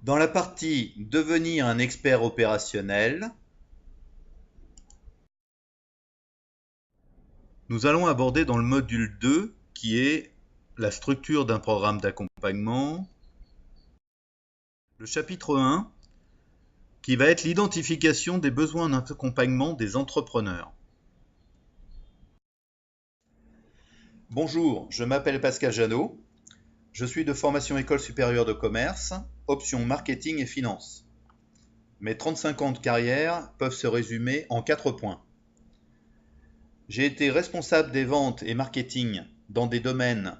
Dans la partie Devenir un expert opérationnel, nous allons aborder dans le module 2 qui est la structure d'un programme d'accompagnement, le chapitre 1 qui va être l'identification des besoins d'accompagnement des entrepreneurs. Bonjour, je m'appelle Pascal Jeannot, je suis de formation École supérieure de commerce, option marketing et finance. Mes 35 ans de carrière peuvent se résumer en 4 points. J'ai été responsable des ventes et marketing dans des domaines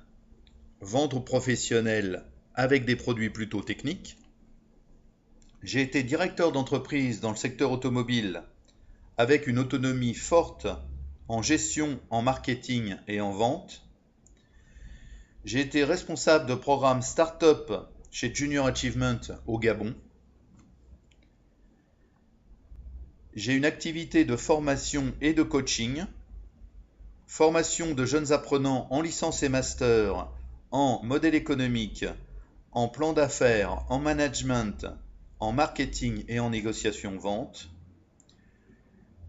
vente aux professionnels avec des produits plutôt techniques. J'ai été directeur d'entreprise dans le secteur automobile avec une autonomie forte en gestion, en marketing et en vente. J'ai été responsable de programme Startup chez Junior Achievement au Gabon. J'ai une activité de formation et de coaching, formation de jeunes apprenants en licence et master, en modèle économique, en plan d'affaires, en management, en marketing et en négociation vente.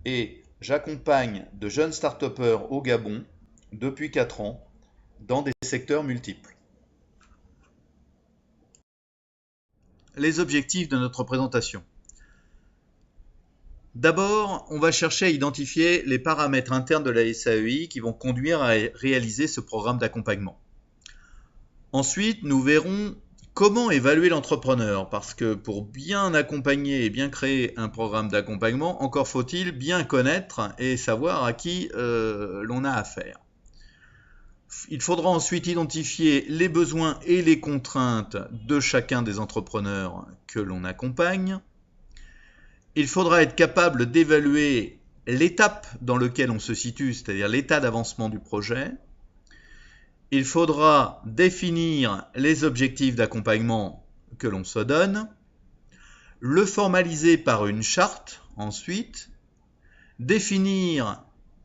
Et j'accompagne de jeunes start-upers au Gabon depuis 4 ans dans des secteurs multiples. Les objectifs de notre présentation. D'abord, on va chercher à identifier les paramètres internes de la SAEI qui vont conduire à réaliser ce programme d'accompagnement. Ensuite, nous verrons comment évaluer l'entrepreneur, parce que pour bien accompagner et bien créer un programme d'accompagnement, encore faut-il bien connaître et savoir à qui l'on a affaire. Il faudra ensuite identifier les besoins et les contraintes de chacun des entrepreneurs que l'on accompagne. Il faudra être capable d'évaluer l'étape dans laquelle on se situe, c'est-à-dire l'état d'avancement du projet. Il faudra définir les objectifs d'accompagnement que l'on se donne, le formaliser par une charte ensuite, définir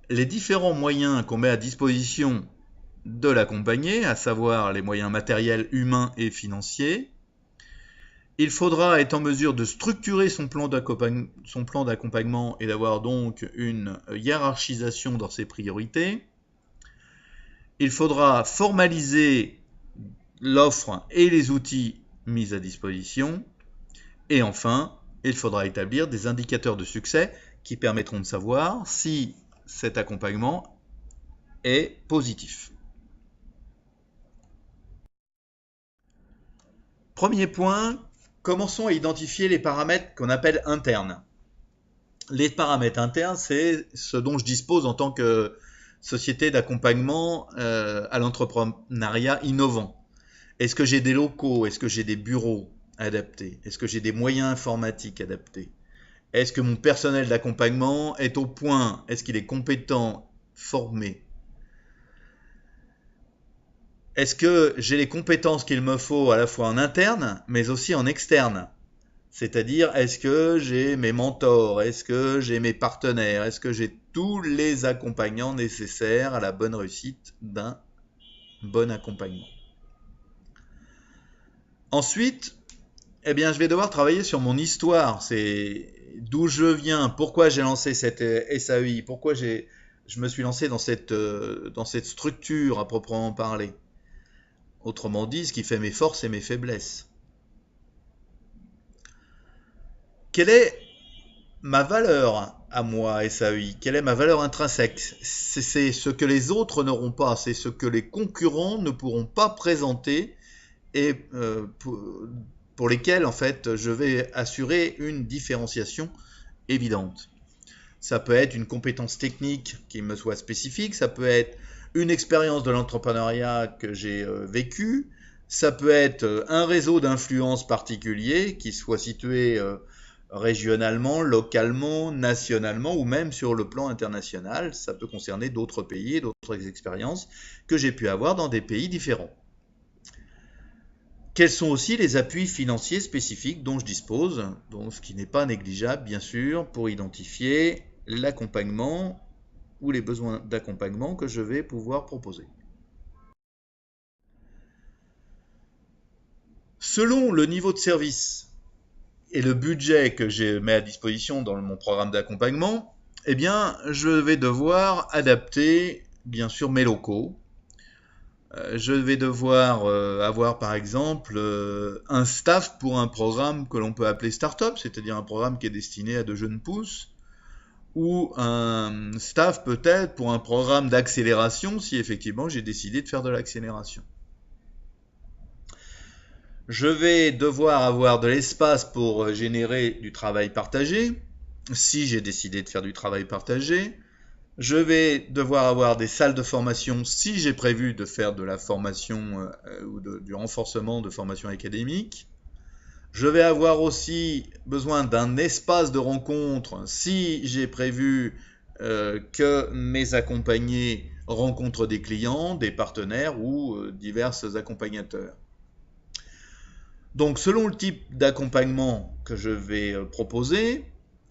les différents moyens qu'on met à disposition de l'accompagner, à savoir les moyens matériels, humains et financiers. Il faudra être en mesure de structurer son plan d'accompagnement et d'avoir donc une hiérarchisation dans ses priorités. Il faudra formaliser l'offre et les outils mis à disposition. Et enfin, il faudra établir des indicateurs de succès qui permettront de savoir si cet accompagnement est positif. Premier point, commençons à identifier les paramètres qu'on appelle internes. Les paramètres internes, c'est ce dont je dispose en tant que société d'accompagnement à l'entrepreneuriat innovant. Est-ce que j'ai des locaux? Est-ce que j'ai des bureaux adaptés? Est-ce que j'ai des moyens informatiques adaptés? Est-ce que mon personnel d'accompagnement est au point? Est-ce qu'il est compétent, formé? Est-ce que j'ai les compétences qu'il me faut à la fois en interne, mais aussi en externe? C'est-à-dire, est-ce que j'ai mes mentors? Est-ce que j'ai mes partenaires? Est-ce que j'ai tous les accompagnants nécessaires à la bonne réussite d'un bon accompagnement? Ensuite, eh bien, je vais devoir travailler sur mon histoire. C'est d'où je viens, pourquoi j'ai lancé cette SAEI, pourquoi je me suis lancé dans cette structure à proprement parler. Autrement dit, ce qui fait mes forces et mes faiblesses. Quelle est ma valeur à moi, SAEI? Quelle est ma valeur intrinsèque? C'est ce que les autres n'auront pas, c'est ce que les concurrents ne pourront pas présenter et pour lesquels, en fait, je vais assurer une différenciation évidente. Ça peut être une compétence technique qui me soit spécifique, ça peut être une expérience de l'entrepreneuriat que j'ai vécue, ça peut être un réseau d'influence particulier qui soit situé régionalement, localement, nationalement ou même sur le plan international. Ça peut concerner d'autres pays et d'autres expériences que j'ai pu avoir dans des pays différents. Quels sont aussi les appuis financiers spécifiques dont je dispose, donc ce qui n'est pas négligeable bien sûr pour identifier l'accompagnement ou les besoins d'accompagnement que je vais pouvoir proposer. Selon le niveau de service et le budget que je mets à disposition dans mon programme d'accompagnement, eh bien, je vais devoir adapter, bien sûr, mes locaux. Je vais devoir avoir, par exemple, un staff pour un programme que l'on peut appeler Startup, c'est-à-dire un programme qui est destiné à de jeunes pousses, ou un staff peut-être pour un programme d'accélération, si effectivement j'ai décidé de faire de l'accélération. Je vais devoir avoir de l'espace pour générer du travail partagé, si j'ai décidé de faire du travail partagé. Je vais devoir avoir des salles de formation si j'ai prévu de faire de la formation ou du renforcement de formation académique. Je vais avoir aussi besoin d'un espace de rencontre si j'ai prévu que mes accompagnés rencontrent des clients, des partenaires ou divers accompagnateurs. Donc selon le type d'accompagnement que je vais proposer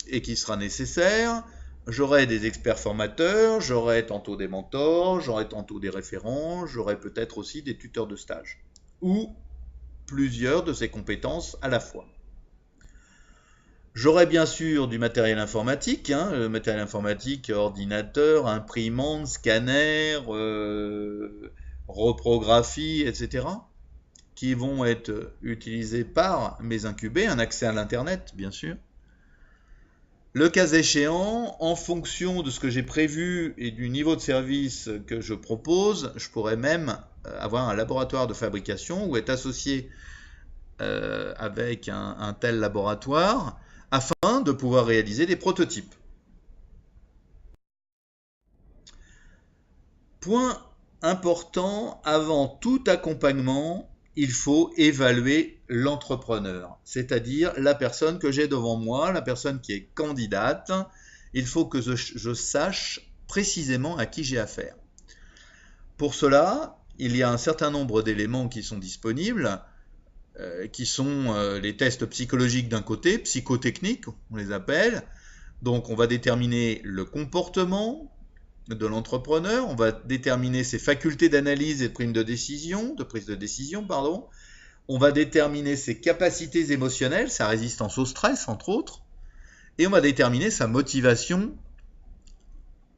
et qui sera nécessaire, j'aurai des experts formateurs, j'aurai tantôt des mentors, j'aurai tantôt des référents, j'aurai peut-être aussi des tuteurs de stage ou plusieurs de ces compétences à la fois. J'aurai bien sûr du matériel informatique, le matériel informatique, ordinateur, imprimante, scanner, reprographie, etc., qui vont être utilisés par mes incubés, un accès à l'Internet, bien sûr. Le cas échéant, en fonction de ce que j'ai prévu et du niveau de service que je propose, je pourrais même avoir un laboratoire de fabrication ou être associé avec un tel laboratoire afin de pouvoir réaliser des prototypes. Point important, avant tout accompagnement, il faut évaluer l'entrepreneur, c'est-à-dire la personne que j'ai devant moi, la personne qui est candidate. Il faut que je sache précisément à qui j'ai affaire. Pour cela, il y a un certain nombre d'éléments qui sont disponibles, qui sont les tests psychologiques d'un côté, psychotechniques, on les appelle. Donc on va déterminer le comportement de l'entrepreneur, on va déterminer ses facultés d'analyse et de prise de décision, on va déterminer ses capacités émotionnelles, sa résistance au stress entre autres, et on va déterminer sa motivation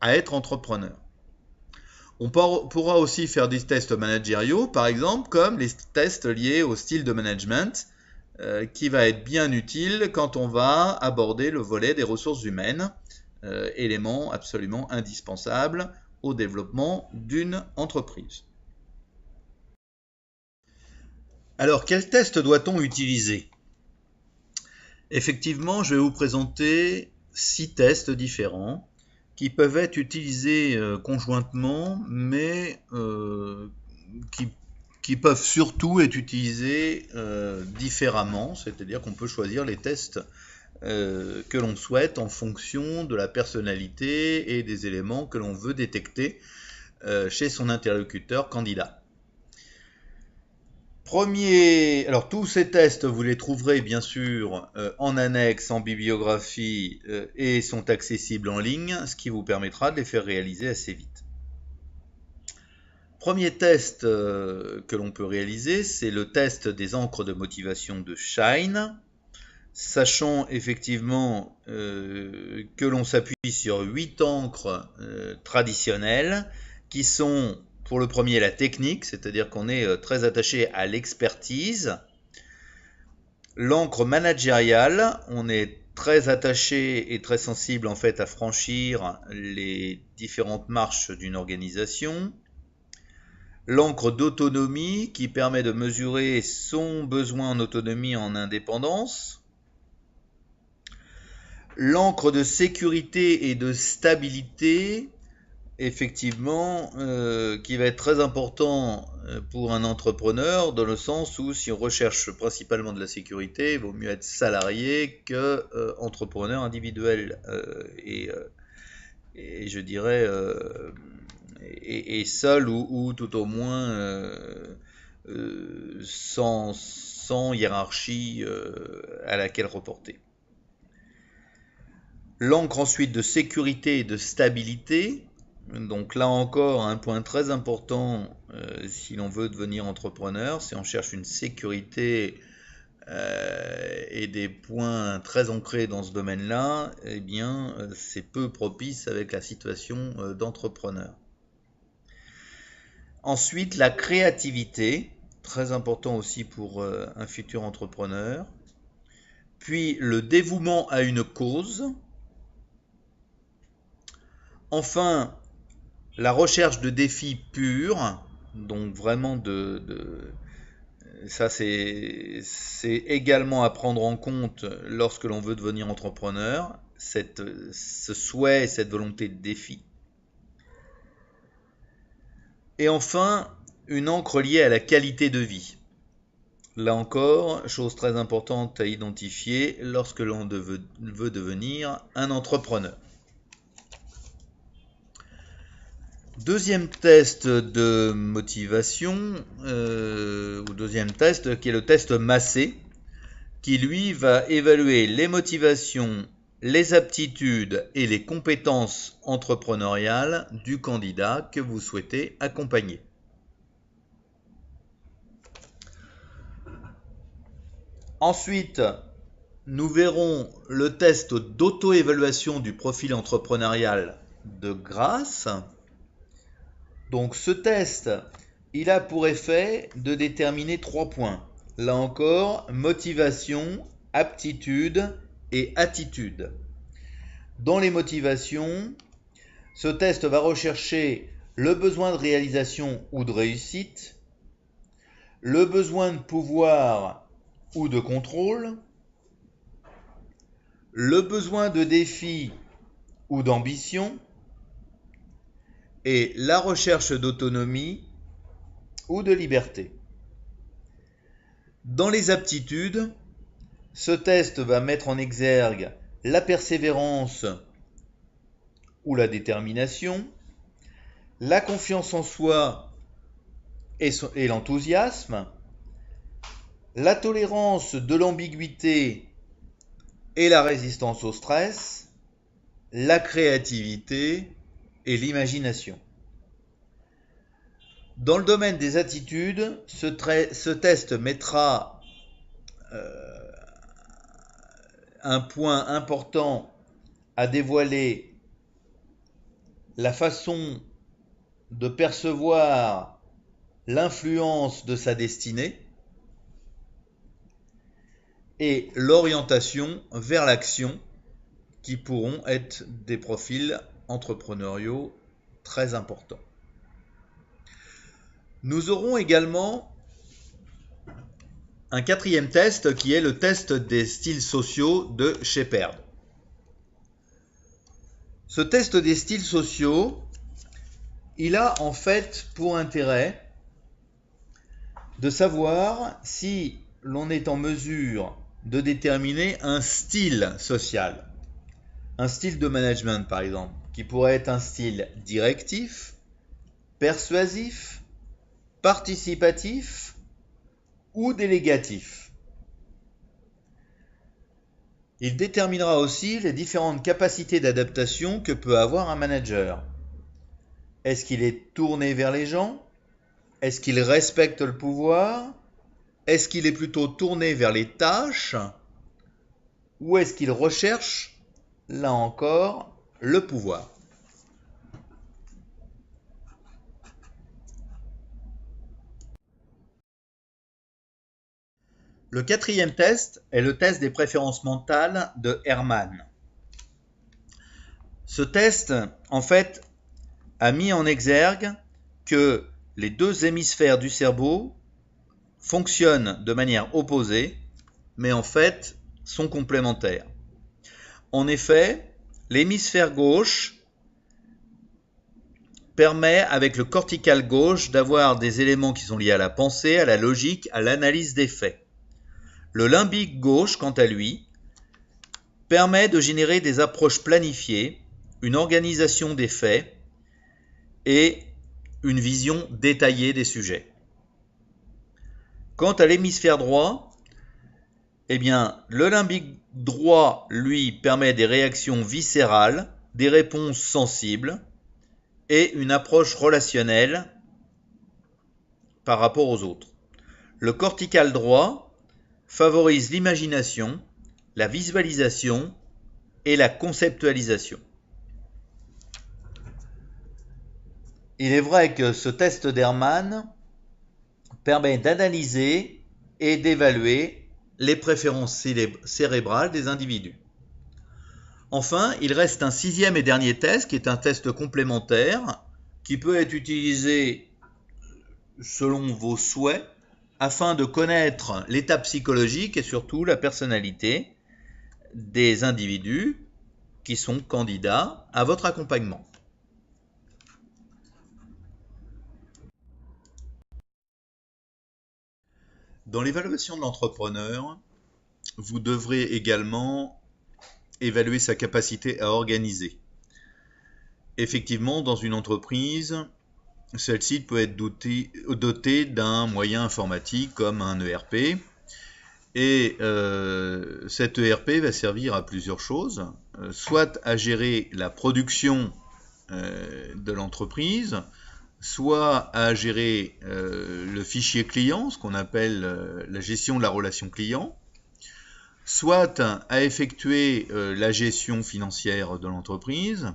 à être entrepreneur. On pourra aussi faire des tests managériaux, par exemple, comme les tests liés au style de management, qui va être bien utile quand on va aborder le volet des ressources humaines, élément absolument indispensable au développement d'une entreprise. Alors, quel test doit-on utiliser ? Effectivement, je vais vous présenter 6 tests différents qui peuvent être utilisés conjointement, mais qui peuvent surtout être utilisés différemment, c'est-à-dire qu'on peut choisir les tests que l'on souhaite en fonction de la personnalité et des éléments que l'on veut détecter chez son interlocuteur candidat. Alors tous ces tests, vous les trouverez bien sûr en annexe, en bibliographie et sont accessibles en ligne, ce qui vous permettra de les faire réaliser assez vite. Premier test que l'on peut réaliser, c'est le test des encres de motivation de Shine, sachant effectivement que l'on s'appuie sur 8 encres traditionnelles qui sont, pour le premier, la technique, c'est-à-dire qu'on est très attaché à l'expertise. L'encre managériale, on est très attaché et très sensible en fait à franchir les différentes marches d'une organisation. L'encre d'autonomie qui permet de mesurer son besoin en autonomie en indépendance. L'encre de sécurité et de stabilité, effectivement, qui va être très important pour un entrepreneur, dans le sens où si on recherche principalement de la sécurité, il vaut mieux être salarié que entrepreneur individuel et je dirais et seul ou tout au moins sans hiérarchie à laquelle reporter. L'encre ensuite de sécurité et de stabilité, donc là encore un point très important si l'on veut devenir entrepreneur, c'est on cherche une sécurité et des points très ancrés dans ce domaine-là, eh bien, c'est peu propice avec la situation d'entrepreneur. Ensuite, la créativité, très important aussi pour un futur entrepreneur. Puis le dévouement à une cause. Enfin, la recherche de défis purs, donc vraiment ça c'est également à prendre en compte lorsque l'on veut devenir entrepreneur, ce souhait et cette volonté de défi. Et enfin, une encre liée à la qualité de vie. Là encore, chose très importante à identifier lorsque l'on veut devenir un entrepreneur. Deuxième test de motivation, ou deuxième test, qui est le test Massé, qui lui va évaluer les motivations, les aptitudes et les compétences entrepreneuriales du candidat que vous souhaitez accompagner. Ensuite, nous verrons le test d'auto-évaluation du profil entrepreneurial de Grasse. Donc ce test, il a pour effet de déterminer 3 points. Là encore, motivation, aptitude et attitude. Dans les motivations, ce test va rechercher le besoin de réalisation ou de réussite, le besoin de pouvoir ou de contrôle, le besoin de défi ou d'ambition, et la recherche d'autonomie ou de liberté. Dans les aptitudes, ce test va mettre en exergue la persévérance ou la détermination, la confiance en soi et l'enthousiasme, la tolérance de l'ambiguïté et la résistance au stress, la créativité et l'imagination. Dans le domaine des attitudes, ce test mettra un point important à dévoiler la façon de percevoir l'influence de sa destinée et l'orientation vers l'action qui pourront être des profils entrepreneuriaux très importants. Nous aurons également un quatrième test qui est le test des styles sociaux de Shepard. Ce test des styles sociaux, il a en fait pour intérêt de savoir si l'on est en mesure de déterminer un style social, un style de management par exemple, qui pourrait être un style directif, persuasif, participatif ou délégatif. Il déterminera aussi les différentes capacités d'adaptation que peut avoir un manager. Est-ce qu'il est tourné vers les gens? Est-ce qu'il respecte le pouvoir? Est-ce qu'il est plutôt tourné vers les tâches? Ou est-ce qu'il recherche, là encore, le pouvoir? Le quatrième test est le test des préférences mentales de Herman. Ce test, en fait, a mis en exergue que les deux hémisphères du cerveau fonctionnent de manière opposée, mais en fait sont complémentaires. En effet, l'hémisphère gauche permet, avec le cortical gauche, d'avoir des éléments qui sont liés à la pensée, à la logique, à l'analyse des faits. Le limbique gauche, quant à lui, permet de générer des approches planifiées, une organisation des faits et une vision détaillée des sujets. Quant à l'hémisphère droit, eh bien, le limbique droit, lui, permet des réactions viscérales, des réponses sensibles et une approche relationnelle par rapport aux autres. Le cortical droit favorise l'imagination, la visualisation et la conceptualisation. Il est vrai que ce test d'Hermann permet d'analyser et d'évaluer les préférences cérébrales des individus. Enfin, il reste un sixième et dernier test qui est un test complémentaire qui peut être utilisé selon vos souhaits afin de connaître l'état psychologique et surtout la personnalité des individus qui sont candidats à votre accompagnement. Dans l'évaluation de l'entrepreneur, vous devrez également évaluer sa capacité à organiser. Effectivement, dans une entreprise, celle-ci peut être dotée d'un moyen informatique comme un ERP. Et cet ERP va servir à plusieurs choses, soit à gérer la production de l'entreprise, soit à gérer le fichier client, ce qu'on appelle la gestion de la relation client, soit à effectuer la gestion financière de l'entreprise,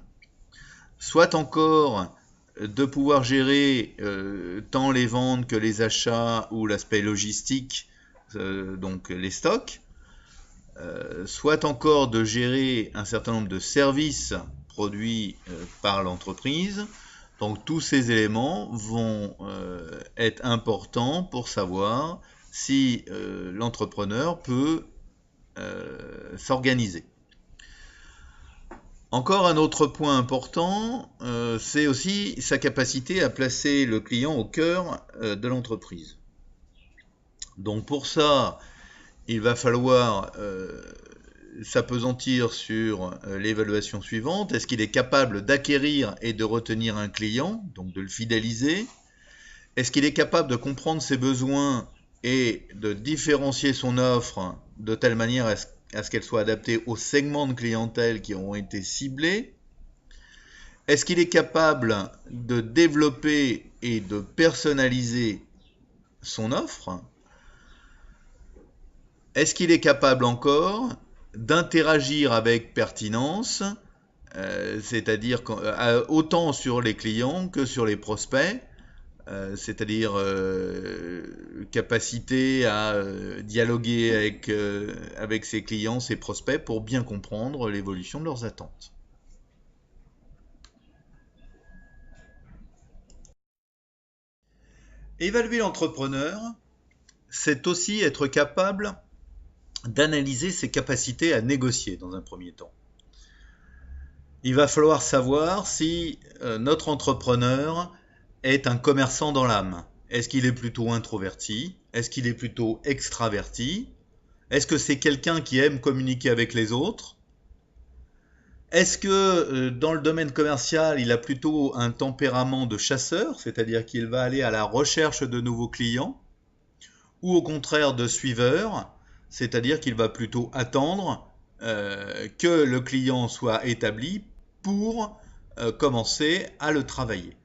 soit encore de pouvoir gérer tant les ventes que les achats ou l'aspect logistique, donc les stocks, soit encore de gérer un certain nombre de services produits par l'entreprise. Donc tous ces éléments vont être importants pour savoir si l'entrepreneur peut s'organiser. Encore un autre point important, c'est aussi sa capacité à placer le client au cœur de l'entreprise. Donc pour ça, il va falloir s'appesantir sur l'évaluation suivante. Est-ce qu'il est capable d'acquérir et de retenir un client, donc de le fidéliser? Est-ce qu'il est capable de comprendre ses besoins et de différencier son offre de telle manière à ce qu'elle soit adaptée aux segments de clientèle qui auront été ciblés? Est-ce qu'il est capable de développer et de personnaliser son offre? Est-ce qu'il est capable encore d'interagir avec pertinence, c'est-à-dire autant sur les clients que sur les prospects, c'est-à-dire capacité à dialoguer avec ses clients, ses prospects, pour bien comprendre l'évolution de leurs attentes. Évaluer l'entrepreneur, c'est aussi être capable d'analyser ses capacités à négocier dans un premier temps. Il va falloir savoir si notre entrepreneur est un commerçant dans l'âme. Est-ce qu'il est plutôt introverti? Est-ce qu'il est plutôt extraverti? Est-ce que c'est quelqu'un qui aime communiquer avec les autres? Est-ce que dans le domaine commercial, il a plutôt un tempérament de chasseur, c'est-à-dire qu'il va aller à la recherche de nouveaux clients? Ou au contraire de suiveur, c'est-à-dire qu'il va plutôt attendre que le client soit établi pour commencer à le travailler.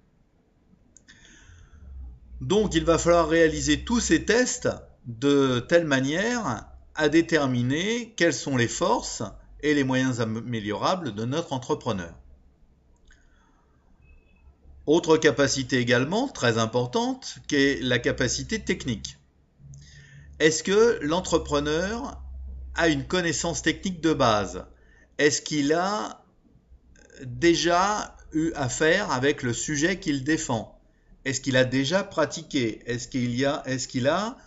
Donc il va falloir réaliser tous ces tests de telle manière à déterminer quelles sont les forces et les moyens améliorables de notre entrepreneur. Autre capacité également très importante, qui est la capacité technique. Est-ce que l'entrepreneur a une connaissance technique de base? Est-ce qu'il a déjà eu affaire avec le sujet qu'il défend? Est-ce qu'il a déjà pratiqué? Est-ce qu'il a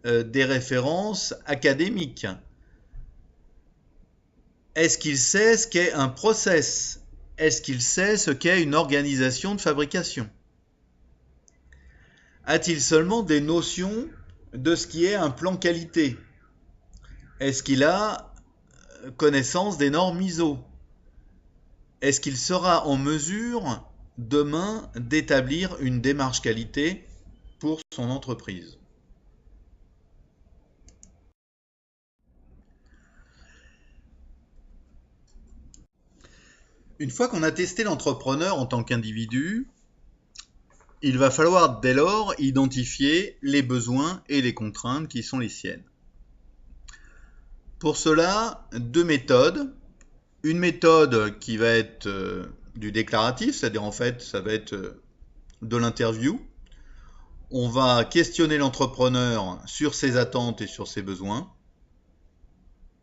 des références académiques? Est-ce qu'il sait ce qu'est un process? Est-ce qu'il sait ce qu'est une organisation de fabrication? A-t-il seulement des notions de ce qui est un plan qualité? Est-ce qu'il a connaissance des normes ISO? Est-ce qu'il sera en mesure demain d'établir une démarche qualité pour son entreprise? Une fois qu'on a testé l'entrepreneur en tant qu'individu, il va falloir dès lors identifier les besoins et les contraintes qui sont les siennes. Pour cela, deux méthodes. Une méthode qui va être du déclaratif, c'est-à-dire en fait, ça va être de l'interview. On va questionner l'entrepreneur sur ses attentes et sur ses besoins.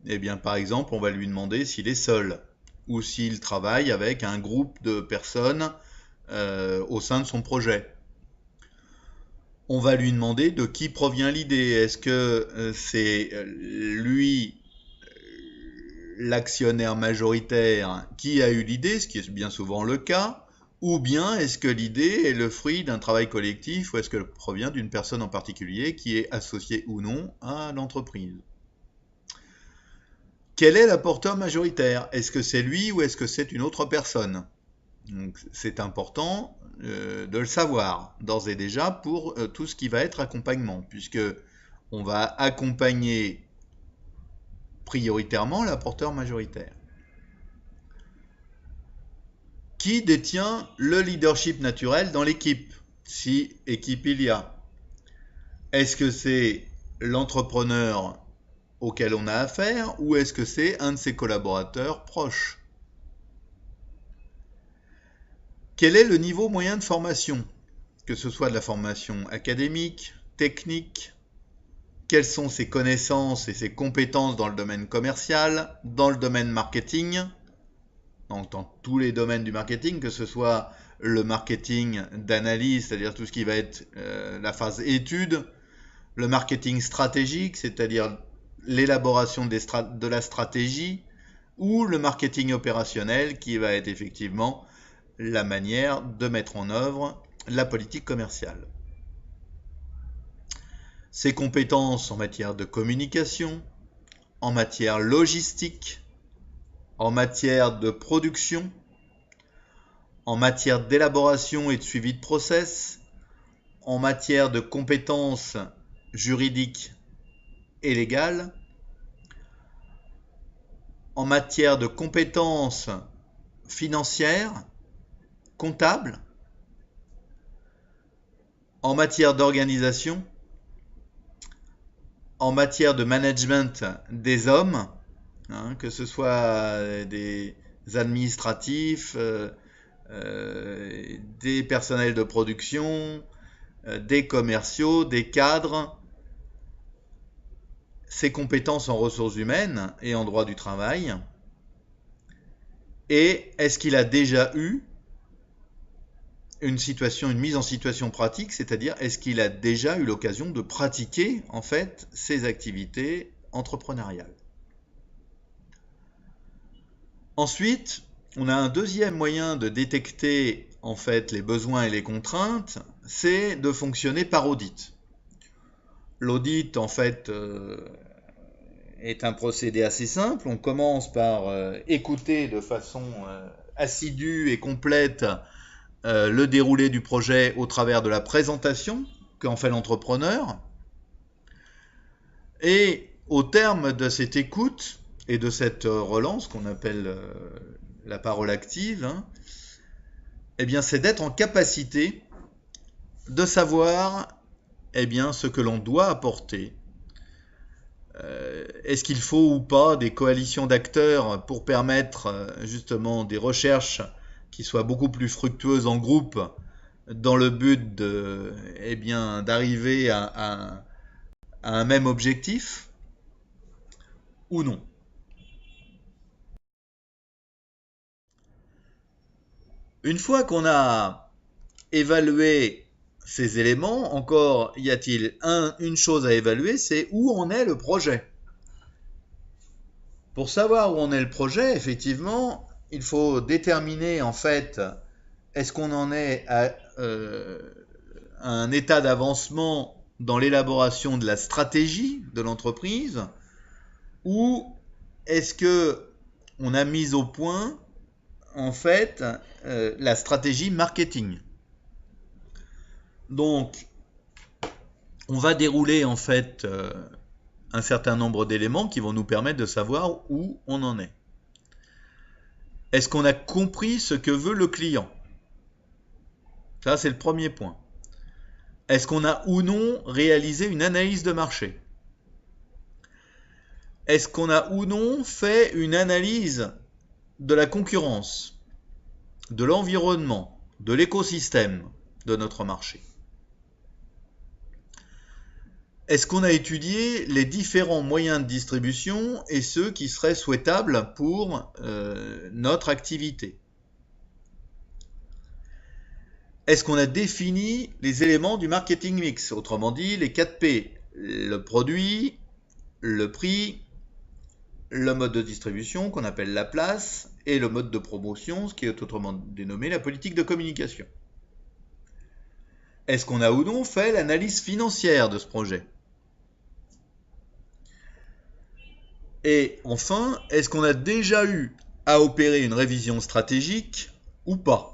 Eh bien, par exemple, on va lui demander s'il est seul ou s'il travaille avec un groupe de personnes au sein de son projet. On va lui demander de qui provient l'idée. Est-ce que c'est lui, l'actionnaire majoritaire, qui a eu l'idée, ce qui est bien souvent le cas, ou bien est-ce que l'idée est le fruit d'un travail collectif, ou est-ce qu'elle provient d'une personne en particulier qui est associée ou non à l'entreprise? Quel est l'apporteur majoritaire? Est-ce que c'est lui ou est-ce que c'est une autre personne? Donc, c'est important de le savoir d'ores et déjà pour tout ce qui va être accompagnement, puisque on va accompagner prioritairement l'apporteur majoritaire. Qui détient le leadership naturel dans l'équipe, si équipe il y a? Est-ce que c'est l'entrepreneur auquel on a affaire ou est-ce que c'est un de ses collaborateurs proches? Quel est le niveau moyen de formation? Que ce soit de la formation académique, technique, quelles sont ses connaissances et ses compétences dans le domaine commercial, dans le domaine marketing, donc dans tous les domaines du marketing, que ce soit le marketing d'analyse, c'est-à-dire tout ce qui va être la phase étude, le marketing stratégique, c'est-à-dire l'élaboration de la stratégie, ou le marketing opérationnel, qui va être effectivement la manière de mettre en œuvre la politique commerciale. Ses compétences en matière de communication, en matière logistique, en matière de production, en matière d'élaboration et de suivi de process, en matière de compétences juridiques et légales, en matière de compétences financières, comptables, en matière d'organisation, en matière de management des hommes, que ce soit des administratifs, des personnels de production, des commerciaux, des cadres, ses compétences en ressources humaines et en droit du travail, et est-ce qu'il a déjà eu une mise en situation pratique, c'est-à-dire est-ce qu'il a déjà eu l'occasion de pratiquer en fait ses activités entrepreneuriales. Ensuite, on a un deuxième moyen de détecter en fait les besoins et les contraintes, c'est de fonctionner par audit. L'audit en fait est un procédé assez simple. On commence par écouter de façon assidue et complète le déroulé du projet au travers de la présentation qu'en fait l'entrepreneur. Et au terme de cette écoute et de cette relance qu'on appelle la parole active, eh bien, c'est d'être en capacité de savoir ce que l'on doit apporter. Est-ce qu'il faut ou pas des coalitions d'acteurs pour permettre justement des recherches qui soient beaucoup plus fructueuses en groupe dans le but d'arriver à un même objectif ou non? Une fois qu'on a évalué ces éléments, encore y a-t-il une chose à évaluer, c'est où en est le projet. Pour savoir où en est le projet, effectivement, il faut déterminer en fait, est-ce qu'on en est à un état d'avancement dans l'élaboration de la stratégie de l'entreprise, ou est-ce que on a mis au point en fait la stratégie marketing. Donc, on va dérouler en fait un certain nombre d'éléments qui vont nous permettre de savoir où on en est. Est-ce qu'on a compris ce que veut le client? Ça, c'est le premier point. Est-ce qu'on a ou non réalisé une analyse de marché? est-ce qu'on a ou non fait une analyse de la concurrence, de l'environnement, de l'écosystème de notre marché? Est-ce qu'on a étudié les différents moyens de distribution et ceux qui seraient souhaitables pour notre activité? Est-ce qu'on a défini les éléments du marketing mix, autrement dit les 4 P, le produit, le prix, le mode de distribution qu'on appelle la place et le mode de promotion, ce qui est autrement dénommé la politique de communication? Est-ce qu'on a ou non fait l'analyse financière de ce projet? Et enfin, est-ce qu'on a déjà eu à opérer une révision stratégique ou pas?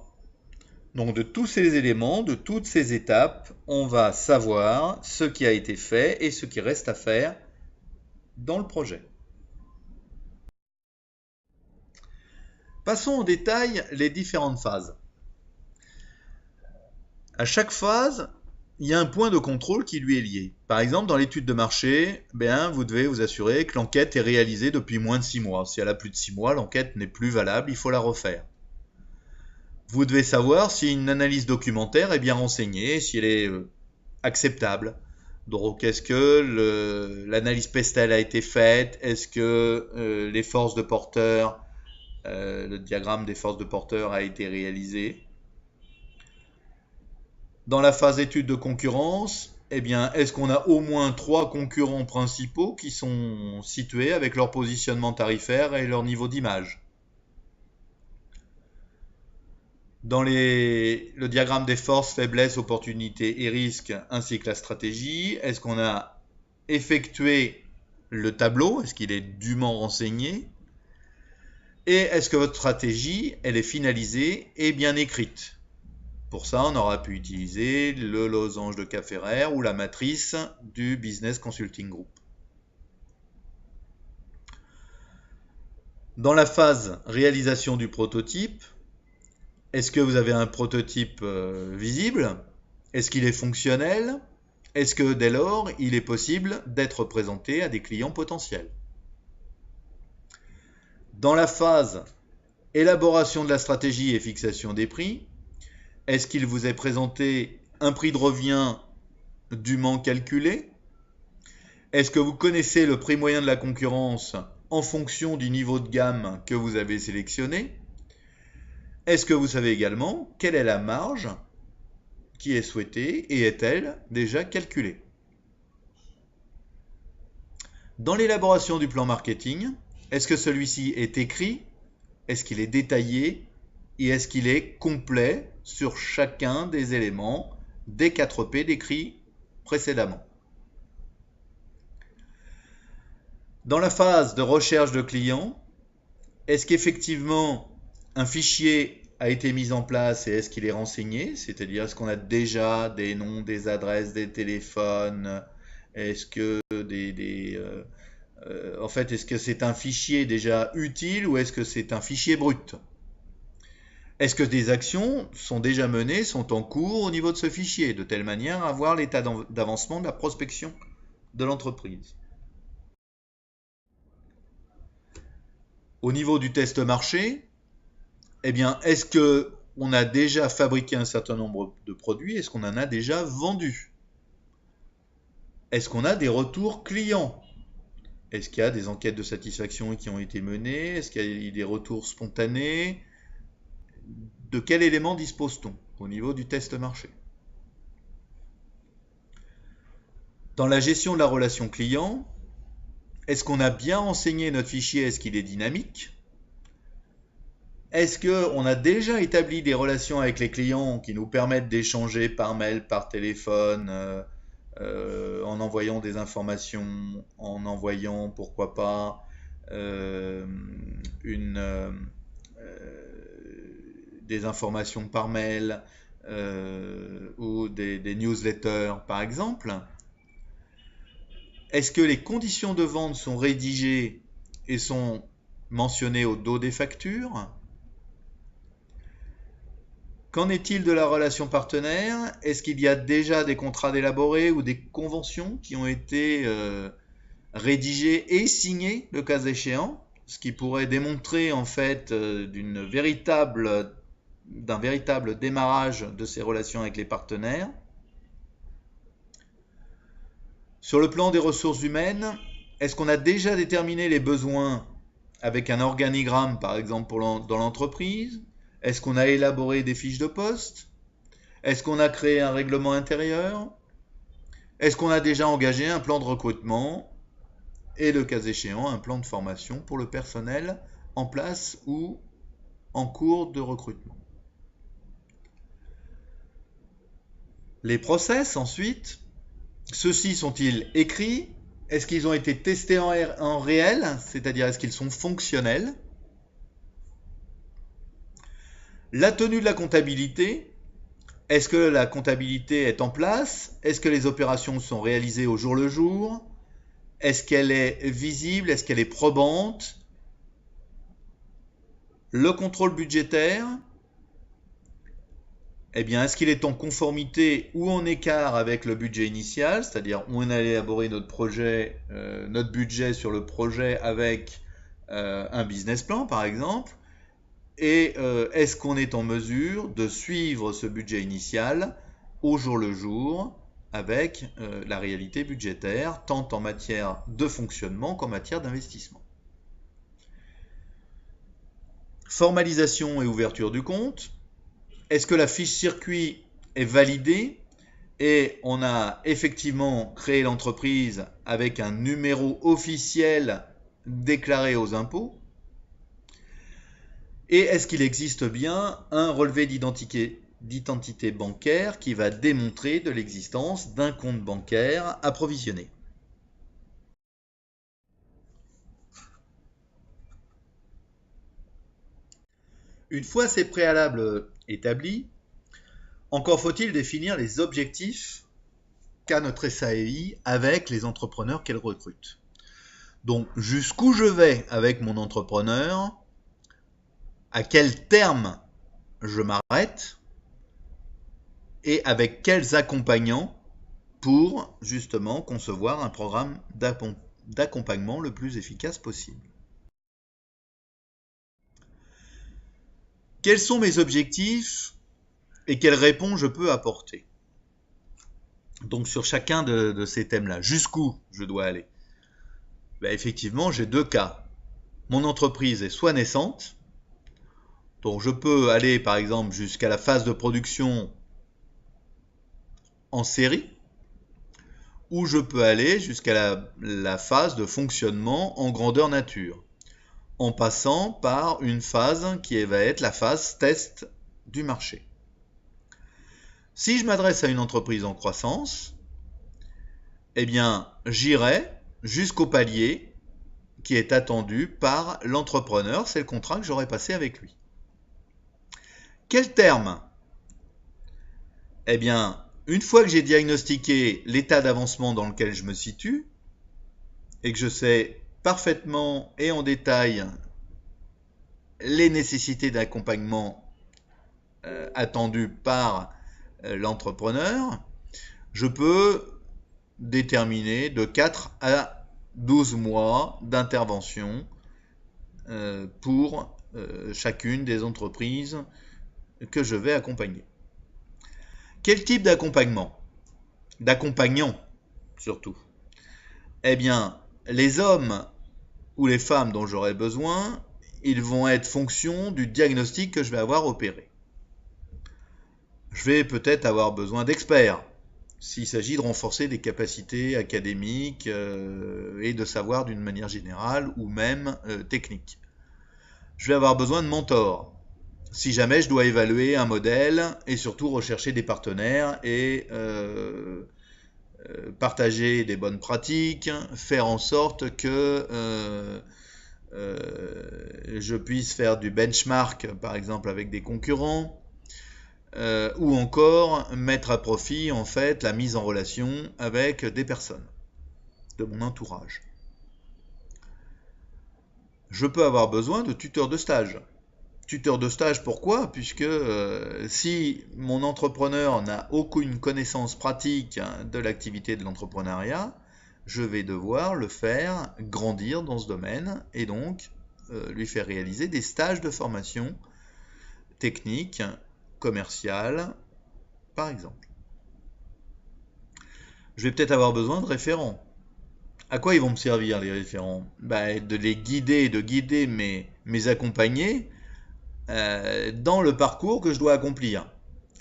Donc de tous ces éléments, de toutes ces étapes, on va savoir ce qui a été fait et ce qui reste à faire dans le projet. Passons en détail les différentes phases. À chaque phase, il y a un point de contrôle qui lui est lié. Par exemple, dans l'étude de marché, vous devez vous assurer que l'enquête est réalisée depuis moins de 6 mois. Si elle a plus de 6 mois, l'enquête n'est plus valable, il faut la refaire. Vous devez savoir si une analyse documentaire est bien renseignée, si elle est acceptable. Donc, est-ce que l'analyse Pestel a été faite? Est-ce que les forces de porteurs, le diagramme des forces de porteurs a été réalisé? Dans la phase étude de concurrence, est-ce qu'on a au moins 3 concurrents principaux qui sont situés avec leur positionnement tarifaire et leur niveau d'image? Dans le diagramme des forces, faiblesses, opportunités et risques, ainsi que la stratégie, est-ce qu'on a effectué le tableau? Est-ce qu'il est dûment renseigné? Et est-ce que votre stratégie, elle est finalisée et bien écrite? Pour ça, on aura pu utiliser le losange de Cafferer ou la matrice du Business Consulting Group. Dans la phase réalisation du prototype, est-ce que vous avez un prototype visible? Est-ce qu'il est fonctionnel? Est-ce que dès lors, il est possible d'être présenté à des clients potentiels? Dans la phase élaboration de la stratégie et fixation des prix, est-ce qu'il vous est présenté un prix de revient dûment calculé? Est-ce que vous connaissez le prix moyen de la concurrence en fonction du niveau de gamme que vous avez sélectionné? Est-ce que vous savez également quelle est la marge qui est souhaitée et est-elle déjà calculée? Dans l'élaboration du plan marketing, est-ce que celui-ci est écrit? Est-ce qu'il est détaillé? Et est-ce qu'il est complet sur chacun des éléments des 4 P décrits précédemment? Dans la phase de recherche de clients, est-ce qu'effectivement un fichier a été mis en place et est-ce qu'il est renseigné? C'est-à-dire, est-ce qu'on a déjà des noms, des adresses, des téléphones? Est-ce que est-ce que c'est un fichier déjà utile ou est-ce que c'est un fichier brut? Est-ce que des actions sont déjà menées, sont en cours au niveau de ce fichier, de telle manière à voir l'état d'avancement de la prospection de l'entreprise? Au niveau du test marché, est-ce qu'on a déjà fabriqué un certain nombre de produits? Est-ce qu'on en a déjà vendu? Est-ce qu'on a des retours clients? Est-ce qu'il y a des enquêtes de satisfaction qui ont été menées? Est-ce qu'il y a eu des retours spontanés? De quel élément dispose-t-on au niveau du test marché? Dans la gestion de la relation client, est-ce qu'on a bien renseigné notre fichier? Est-ce qu'il est dynamique? Est-ce qu'on a déjà établi des relations avec les clients qui nous permettent d'échanger par mail, par téléphone, en envoyant des informations, en envoyant, pourquoi pas, des informations par mail ou des newsletters, par exemple? Est-ce que les conditions de vente sont rédigées et sont mentionnées au dos des factures? Qu'en est-il de la relation partenaire? Est-ce qu'il y a déjà des contrats d'élaborer ou des conventions qui ont été rédiger et signer le cas échéant, ce qui pourrait démontrer en fait d'un véritable démarrage de ces relations avec les partenaires. Sur le plan des ressources humaines, est-ce qu'on a déjà déterminé les besoins avec un organigramme, par exemple, dans l'entreprise? Est-ce qu'on a élaboré des fiches de poste? Est-ce qu'on a créé un règlement intérieur? Est-ce qu'on a déjà engagé un plan de recrutement et, le cas échéant, un plan de formation pour le personnel en place ou en cours de recrutement? Les process, ensuite, ceux-ci sont-ils écrits? Est-ce qu'ils ont été testés en réel? C'est-à-dire, est-ce qu'ils sont fonctionnels? La tenue de la comptabilité, est-ce que la comptabilité est en place? Est-ce que les opérations sont réalisées au jour le jour? Est-ce qu'elle est visible? Est-ce qu'elle est probante? Le contrôle budgétaire, eh bien, est-ce qu'il est en conformité ou en écart avec le budget initial? C'est-à-dire, on a élaboré notre budget sur le projet avec un business plan, par exemple. Et est-ce qu'on est en mesure de suivre ce budget initial au jour le jour avec la réalité budgétaire, tant en matière de fonctionnement qu'en matière d'investissement? Formalisation et ouverture du compte. Est-ce que la fiche circuit est validée et on a effectivement créé l'entreprise avec un numéro officiel déclaré aux impôts? Et est-ce qu'il existe bien un relevé d'identité bancaire qui va démontrer de l'existence d'un compte bancaire approvisionné? Une fois ces préalables établis, encore faut-il définir les objectifs qu'a notre SAEI avec les entrepreneurs qu'elle recrute. Donc, jusqu'où je vais avec mon entrepreneur, à quel terme je m'arrête et avec quels accompagnants pour justement concevoir un programme d'accompagnement le plus efficace possible. Quels sont mes objectifs et quelles réponses je peux apporter? Donc sur chacun de ces thèmes-là, jusqu'où je dois aller? Effectivement, j'ai deux cas. Mon entreprise est soit naissante, donc je peux aller par exemple jusqu'à la phase de production en série, ou je peux aller jusqu'à la phase de fonctionnement en grandeur nature, en passant par une phase qui va être la phase test du marché. Si je m'adresse à une entreprise en croissance, eh bien, j'irai jusqu'au palier qui est attendu par l'entrepreneur, c'est le contrat que j'aurai passé avec lui. Quel terme? Eh bien, une fois que j'ai diagnostiqué l'état d'avancement dans lequel je me situe, et que je sais parfaitement et en détail les nécessités d'accompagnement attendues par l'entrepreneur, je peux déterminer de 4 à 12 mois d'intervention pour chacune des entreprises que je vais accompagner. Quel type d'accompagnement? D'accompagnant surtout. Eh bien, les hommes ou les femmes dont j'aurai besoin, ils vont être fonction du diagnostic que je vais avoir opéré. Je vais peut-être avoir besoin d'experts, s'il s'agit de renforcer des capacités académiques et de savoir d'une manière générale ou même technique. Je vais avoir besoin de mentors, si jamais je dois évaluer un modèle et surtout rechercher des partenaires et partager des bonnes pratiques, faire en sorte que je puisse faire du benchmark par exemple avec des concurrents, ou encore mettre à profit en fait la mise en relation avec des personnes de mon entourage. Je peux avoir besoin de tuteurs de stage. Tuteur de stage, pourquoi? Puisque si mon entrepreneur n'a aucune connaissance pratique de l'activité de l'entrepreneuriat, je vais devoir le faire grandir dans ce domaine et donc lui faire réaliser des stages de formation technique, commerciale, par exemple. Je vais peut-être avoir besoin de référents. À quoi ils vont me servir les référents? De les guider, de guider mes accompagnés dans le parcours que je dois accomplir,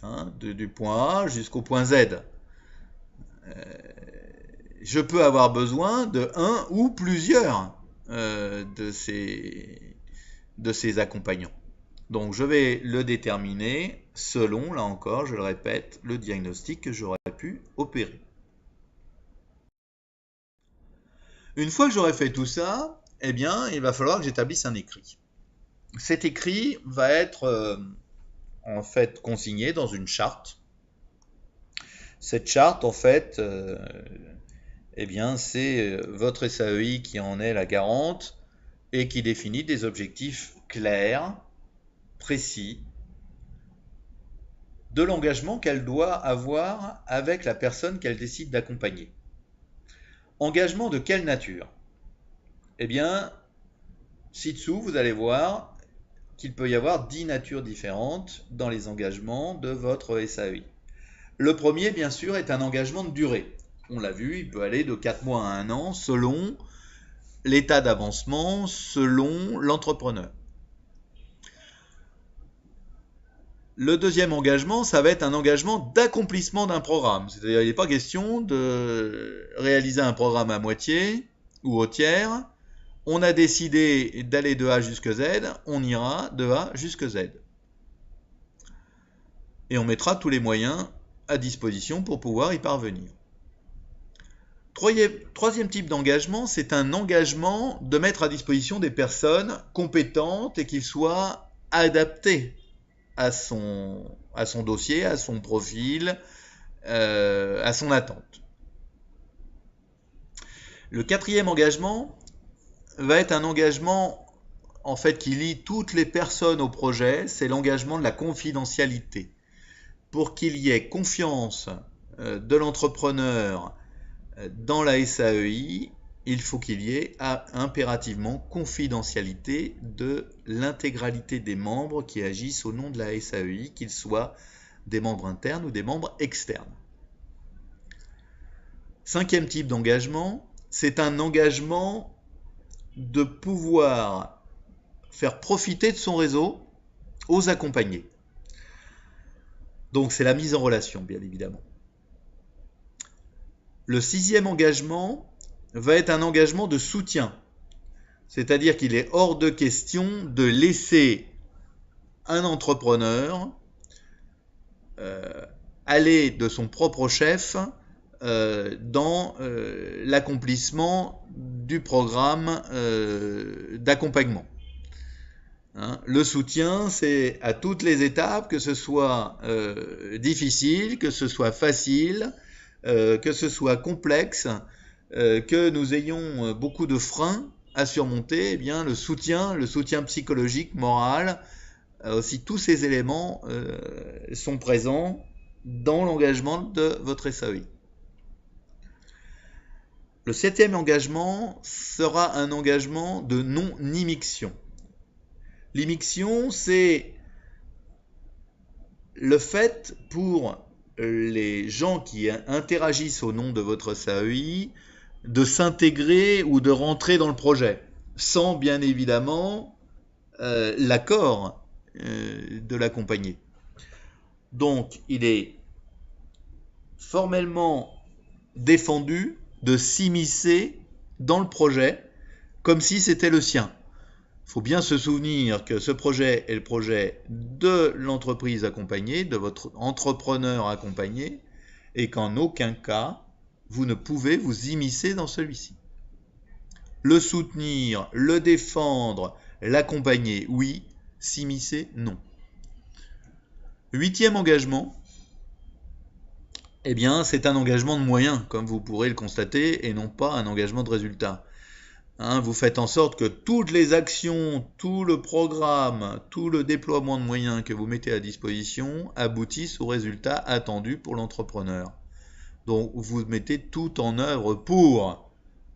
hein, du point A jusqu'au point Z. Je peux avoir besoin de un ou plusieurs de ces accompagnants. Donc je vais le déterminer selon, là encore, je le répète, le diagnostic que j'aurais pu opérer. Une fois que j'aurai fait tout ça, eh bien, il va falloir que j'établisse un écrit. Cet écrit va être en fait consigné dans une charte. Cette charte, en fait, eh bien, c'est votre SAEI qui en est la garante et qui définit des objectifs clairs, précis, de l'engagement qu'elle doit avoir avec la personne qu'elle décide d'accompagner. Engagement de quelle nature? Eh bien, ci-dessous, vous allez voir qu'il peut y avoir 10 natures différentes dans les engagements de votre SAEI. Le premier, bien sûr, est un engagement de durée. On l'a vu, il peut aller de 4 mois à 1 an selon l'état d'avancement, selon l'entrepreneur. Le deuxième engagement, ça va être un engagement d'accomplissement d'un programme. C'est-à-dire, il n'est pas question de réaliser un programme à moitié ou au tiers. On a décidé d'aller de A jusqu'à Z, on ira de A jusqu'à Z. Et on mettra tous les moyens à disposition pour pouvoir y parvenir. Troisième type d'engagement, c'est un engagement de mettre à disposition des personnes compétentes et qui soient adaptées à son dossier, à son profil, à son attente. Le quatrième engagement va être un engagement en fait qui lie toutes les personnes au projet, c'est l'engagement de la confidentialité. Pour qu'il y ait confiance de l'entrepreneur dans la SAEI, il faut qu'il y ait impérativement confidentialité de l'intégralité des membres qui agissent au nom de la SAEI, qu'ils soient des membres internes ou des membres externes. Cinquième type d'engagement, c'est un engagement de pouvoir faire profiter de son réseau aux accompagnés. Donc c'est la mise en relation, bien évidemment. Le sixième engagement va être un engagement de soutien. C'est-à-dire qu'il est hors de question de laisser un entrepreneur aller de son propre chef dans l'accomplissement du programme d'accompagnement. Hein, le soutien, c'est à toutes les étapes, que ce soit difficile, que ce soit facile, que ce soit complexe, que nous ayons beaucoup de freins à surmonter, eh bien le soutien psychologique, moral, aussi tous ces éléments sont présents dans l'engagement de votre SAEI. Le septième engagement sera un engagement de non-immixtion. L'immixtion, c'est le fait pour les gens qui interagissent au nom de votre SAEI de s'intégrer ou de rentrer dans le projet, sans bien évidemment l'accord de l'accompagné. Donc, il est formellement défendu de s'immiscer dans le projet comme si c'était le sien. Il faut bien se souvenir que ce projet est le projet de l'entreprise accompagnée, de votre entrepreneur accompagné, et qu'en aucun cas, vous ne pouvez vous immiscer dans celui-ci. Le soutenir, le défendre, l'accompagner, oui. S'immiscer, non. Huitième engagement, eh bien, c'est un engagement de moyens, comme vous pourrez le constater, et non pas un engagement de résultat. Hein, vous faites en sorte que toutes les actions, tout le programme, tout le déploiement de moyens que vous mettez à disposition aboutissent au résultat attendu pour l'entrepreneur. Donc, vous mettez tout en œuvre pour.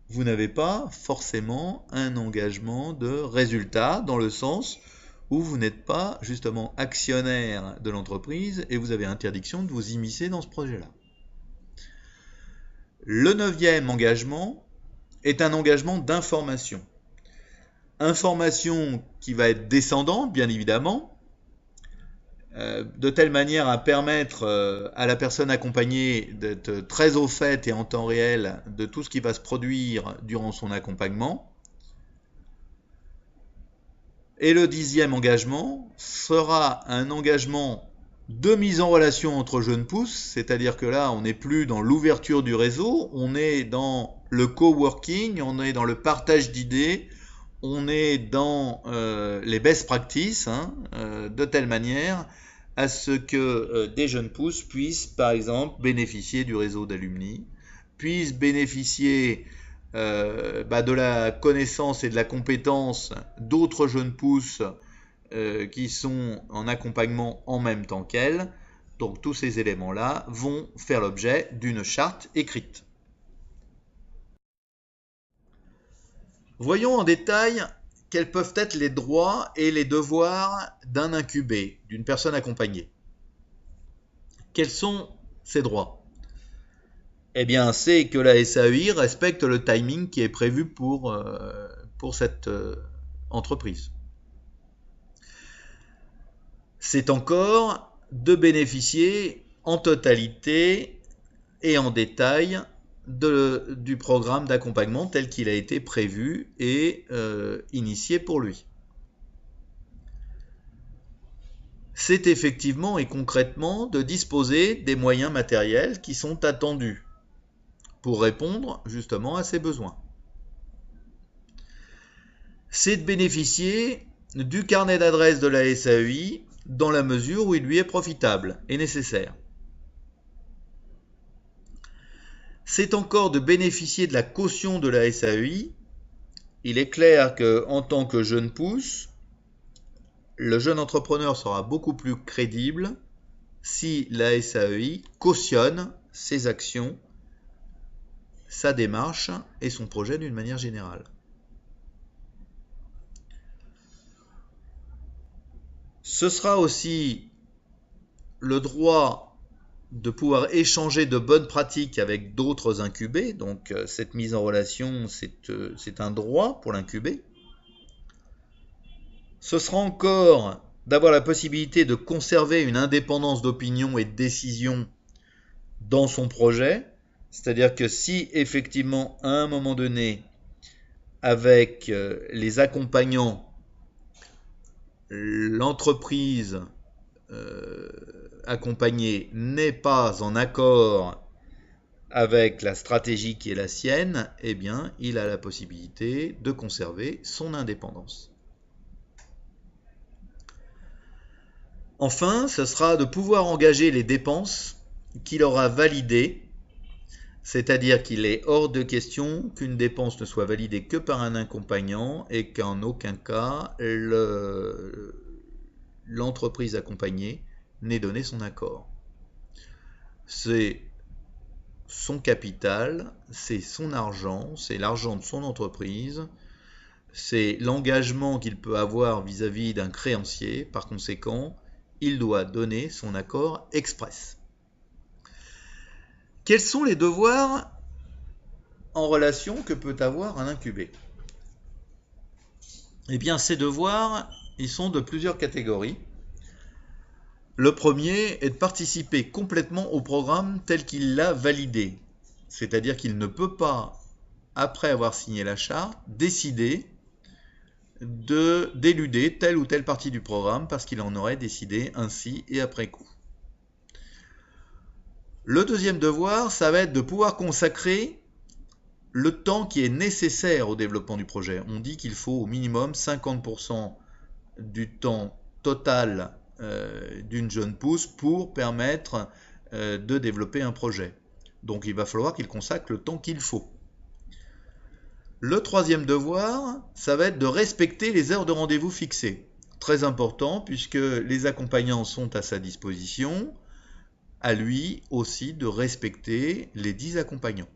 vous n'avez pas forcément un engagement de résultat dans le sens où vous n'êtes pas justement actionnaire de l'entreprise et vous avez interdiction de vous immiscer dans ce projet-là. Le 9e engagement est un engagement d'information. Information qui va être descendante, bien évidemment, de telle manière à permettre à la personne accompagnée d'être très au fait et en temps réel de tout ce qui va se produire durant son accompagnement. Et le 10e engagement sera un engagement de mise en relation entre jeunes pousses, c'est-à-dire que là, on n'est plus dans l'ouverture du réseau, on est dans le coworking, on est dans le partage d'idées, on est dans les best practices, de telle manière à ce que des jeunes pousses puissent, par exemple, bénéficier du réseau d'alumni, puissent bénéficier de la connaissance et de la compétence d'autres jeunes pousses qui sont en accompagnement en même temps qu'elles. Donc tous ces éléments-là vont faire l'objet d'une charte écrite. Voyons en détail quels peuvent être les droits et les devoirs d'un incubé, d'une personne accompagnée. Quels sont ces droits ? Eh bien, c'est que la SAEI respecte le timing qui est prévu pour cette entreprise. C'est encore de bénéficier en totalité et en détail du programme d'accompagnement tel qu'il a été prévu et initié pour lui. C'est effectivement et concrètement de disposer des moyens matériels qui sont attendus pour répondre justement à ses besoins. C'est de bénéficier du carnet d'adresse de la SAEI dans la mesure où il lui est profitable et nécessaire. C'est encore de bénéficier de la caution de la SAEI. Il est clair qu'en tant que jeune pousse, le jeune entrepreneur sera beaucoup plus crédible si la SAEI cautionne ses actions, sa démarche et son projet d'une manière générale. Ce sera aussi le droit de pouvoir échanger de bonnes pratiques avec d'autres incubés. Donc cette mise en relation, c'est un droit pour l'incubé. Ce sera encore d'avoir la possibilité de conserver une indépendance d'opinion et de décision dans son projet. C'est-à-dire que si effectivement, à un moment donné, avec les accompagnants, l'entreprise accompagnée n'est pas en accord avec la stratégie qui est la sienne, eh bien, il a la possibilité de conserver son indépendance. Enfin, ce sera de pouvoir engager les dépenses qu'il aura validées, c'est-à-dire qu'il est hors de question qu'une dépense ne soit validée que par un accompagnant et qu'en aucun cas l'entreprise accompagnée n'ait donné son accord. C'est son capital, c'est son argent, c'est l'argent de son entreprise, c'est l'engagement qu'il peut avoir vis-à-vis d'un créancier. Par conséquent, il doit donner son accord express. Quels sont les devoirs en relation que peut avoir un incubé ? Eh bien, ces devoirs, ils sont de plusieurs catégories. Le premier est de participer complètement au programme tel qu'il l'a validé. C'est-à-dire qu'il ne peut pas, après avoir signé la charte, décider d'éluder telle ou telle partie du programme parce qu'il en aurait décidé ainsi et après coup. Le deuxième devoir, ça va être de pouvoir consacrer le temps qui est nécessaire au développement du projet. On dit qu'il faut au minimum 50% du temps total d'une jeune pousse pour permettre de développer un projet. Donc il va falloir qu'il consacre le temps qu'il faut. Le troisième devoir, ça va être de respecter les heures de rendez-vous fixées. Très important puisque les accompagnants sont à sa disposition, à lui aussi de respecter les 10 accompagnants.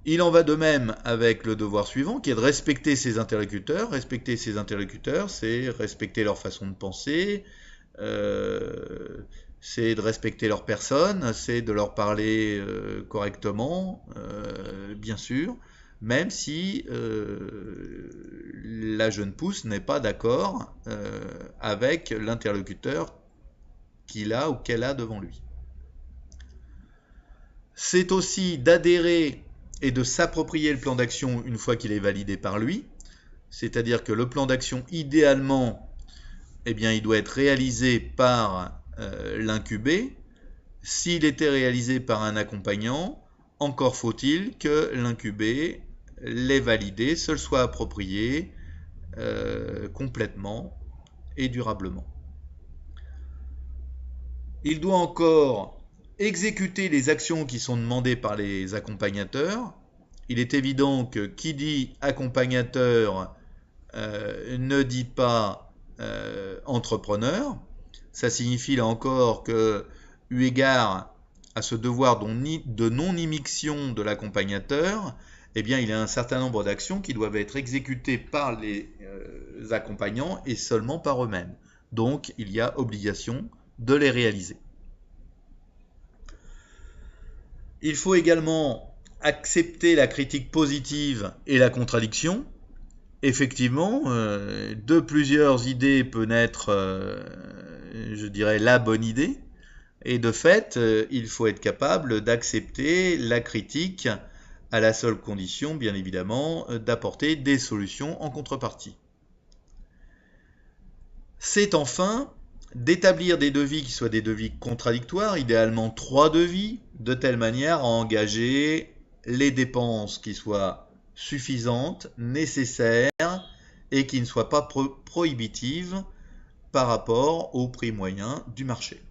Il en va de même avec le devoir suivant, qui est de respecter ses interlocuteurs. Respecter ses interlocuteurs, c'est respecter leur façon de penser, c'est de respecter leur personne, c'est de leur parler correctement, bien sûr, même si la jeune pousse n'est pas d'accord avec l'interlocuteur qu'il a ou qu'elle a devant lui. C'est aussi d'adhérer et de s'approprier le plan d'action une fois qu'il est validé par lui. C'est-à-dire que le plan d'action, idéalement, eh bien, il doit être réalisé par l'incubé. S'il était réalisé par un accompagnant, encore faut-il que l'incubé l'ait validé, se le soit approprié complètement et durablement. Il doit encore exécuter les actions qui sont demandées par les accompagnateurs. Il est évident que qui dit accompagnateur ne dit pas entrepreneur. Ça signifie là encore que, eu égard à ce devoir de non-immixtion de l'accompagnateur, eh bien, il y a un certain nombre d'actions qui doivent être exécutées par les accompagnants et seulement par eux-mêmes. Donc, il y a obligation de les réaliser. Il faut également accepter la critique positive et la contradiction. Effectivement, de plusieurs idées peut naître, je dirais, la bonne idée. Et de fait, il faut être capable d'accepter la critique à la seule condition, bien évidemment, d'apporter des solutions en contrepartie. C'est enfin d'établir des devis qui soient des devis contradictoires, idéalement 3 devis, de telle manière à engager les dépenses qui soient suffisantes, nécessaires et qui ne soient pas prohibitives par rapport au prix moyen du marché.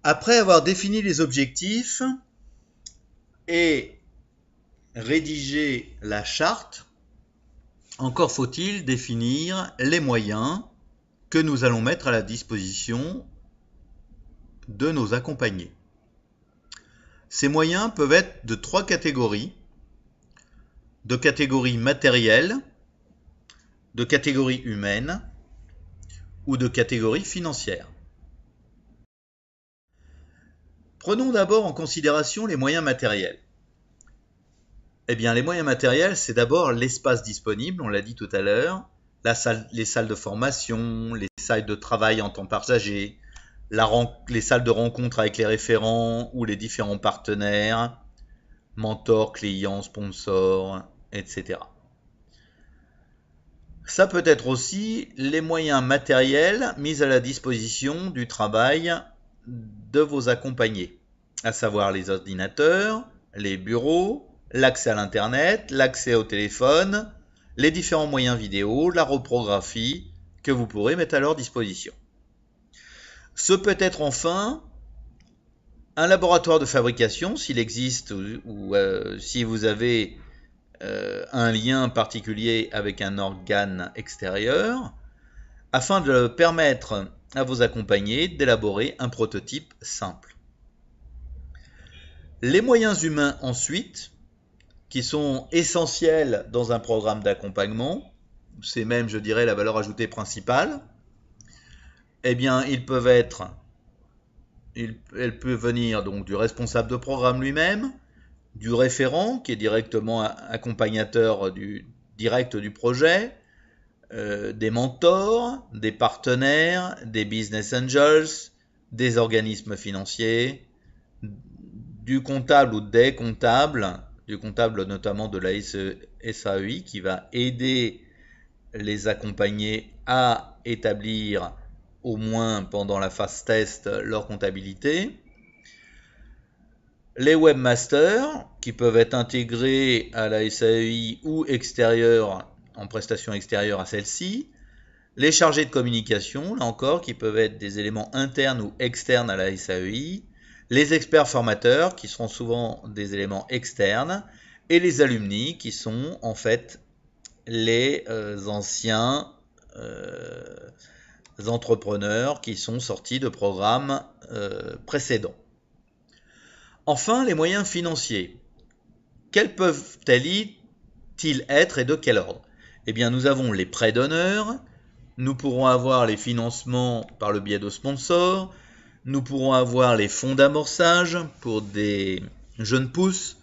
Après avoir défini les objectifs et rédigé la charte, encore faut-il définir les moyens que nous allons mettre à la disposition de nos accompagnés. Ces moyens peuvent être de 3 catégories. De catégorie matérielle, de catégorie humaine ou de catégorie financière. Prenons d'abord en considération les moyens matériels. Eh bien, les moyens matériels, c'est d'abord l'espace disponible, on l'a dit tout à l'heure, les salles de formation, les salles de travail en temps partagé, les salles de rencontre avec les référents ou les différents partenaires, mentors, clients, sponsors, etc. Ça peut être aussi les moyens matériels mis à la disposition du travail de vos accompagnés, à savoir les ordinateurs, les bureaux, l'accès à l'internet, l'accès au téléphone, les différents moyens vidéo, la reprographie que vous pourrez mettre à leur disposition. Ce peut être enfin un laboratoire de fabrication s'il existe ou si vous avez un lien particulier avec un organe extérieur, afin de permettre à vos accompagnés d'élaborer un prototype simple. Les moyens humains ensuite, qui sont essentiels dans un programme d'accompagnement, c'est même, je dirais, la valeur ajoutée principale, eh bien, elle peut venir donc du responsable de programme lui-même, du référent qui est directement accompagnateur direct du projet, des mentors, des partenaires, des business angels, des organismes financiers, du comptable ou des comptables, du comptable notamment de la SAEI qui va aider les accompagnés à établir au moins pendant la phase test leur comptabilité. Les webmasters qui peuvent être intégrés à la SAEI ou extérieurs en prestation extérieure à celle-ci. Les chargés de communication, là encore, qui peuvent être des éléments internes ou externes à la SAEI. Les experts formateurs, qui seront souvent des éléments externes. Et les alumni, qui sont en fait les anciens entrepreneurs qui sont sortis de programmes précédents. Enfin, les moyens financiers. Quels peuvent-ils être et de quel ordre? Eh bien, nous avons les prêts d'honneur, nous pourrons avoir les financements par le biais de sponsors, nous pourrons avoir les fonds d'amorçage pour des jeunes pousses,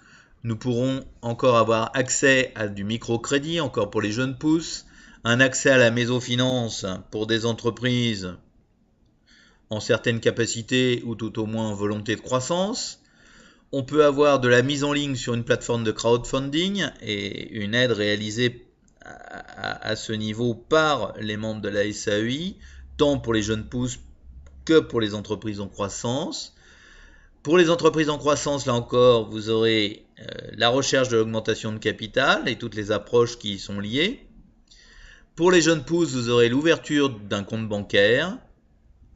nous pourrons encore avoir accès à du microcrédit, encore pour les jeunes pousses, un accès à la mésofinance pour des entreprises en certaines capacités ou tout au moins en volonté de croissance. On peut avoir de la mise en ligne sur une plateforme de crowdfunding et une aide réalisée à ce niveau par les membres de la SAEI, tant pour les jeunes pousses que pour les entreprises en croissance. Pour les entreprises en croissance, là encore, vous aurez la recherche de l'augmentation de capital et toutes les approches qui y sont liées. Pour les jeunes pousses, vous aurez l'ouverture d'un compte bancaire,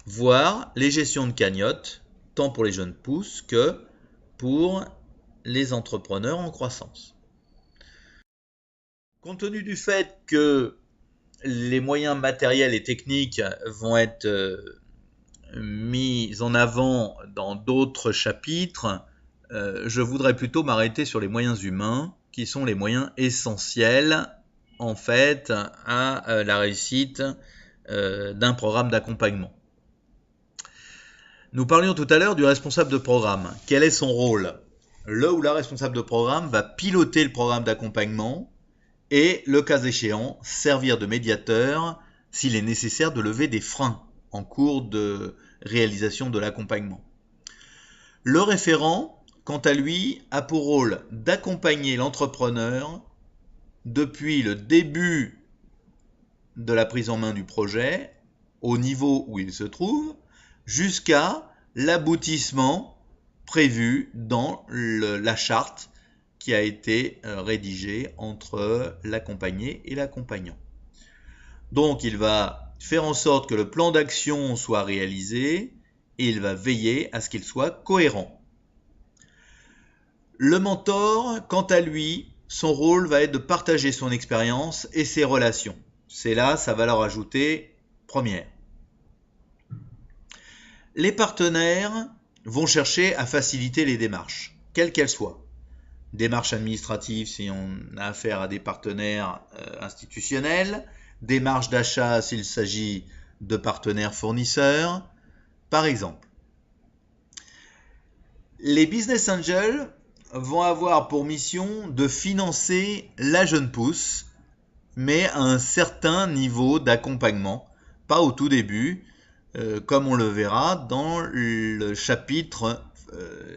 voire les gestions de cagnottes, tant pour les jeunes pousses que pour les entrepreneurs en croissance. Compte tenu du fait que les moyens matériels et techniques vont être mis en avant dans d'autres chapitres, je voudrais plutôt m'arrêter sur les moyens humains, qui sont les moyens essentiels en fait à la réussite d'un programme d'accompagnement. Nous parlions tout à l'heure du responsable de programme. Quel est son rôle? Le ou la responsable de programme va piloter le programme d'accompagnement et, le cas échéant, servir de médiateur s'il est nécessaire de lever des freins en cours de réalisation de l'accompagnement. Le référent, quant à lui, a pour rôle d'accompagner l'entrepreneur depuis le début de la prise en main du projet, au niveau où il se trouve, jusqu'à l'aboutissement prévu dans la charte qui a été rédigée entre l'accompagné et l'accompagnant. Donc il va faire en sorte que le plan d'action soit réalisé et il va veiller à ce qu'il soit cohérent. Le mentor, quant à lui, son rôle va être de partager son expérience et ses relations. C'est là sa valeur ajoutée première. Les partenaires vont chercher à faciliter les démarches, quelles qu'elles soient. Démarches administratives si on a affaire à des partenaires institutionnels, démarches d'achat s'il s'agit de partenaires fournisseurs, par exemple. Les business angels vont avoir pour mission de financer la jeune pousse, mais à un certain niveau d'accompagnement, pas au tout début, comme on le verra dans le chapitre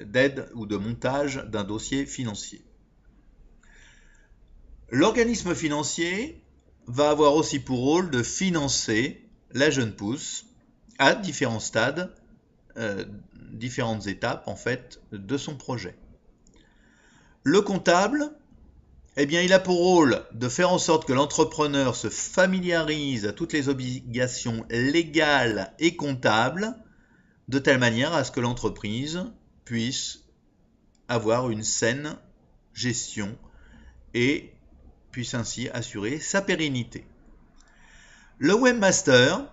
d'aide ou de montage d'un dossier financier. L'organisme financier va avoir aussi pour rôle de financer la jeune pousse à différents stades, différentes étapes en fait de son projet. Le comptable, eh bien, il a pour rôle de faire en sorte que l'entrepreneur se familiarise à toutes les obligations légales et comptables, de telle manière à ce que l'entreprise puisse avoir une saine gestion et puisse ainsi assurer sa pérennité. Le webmaster,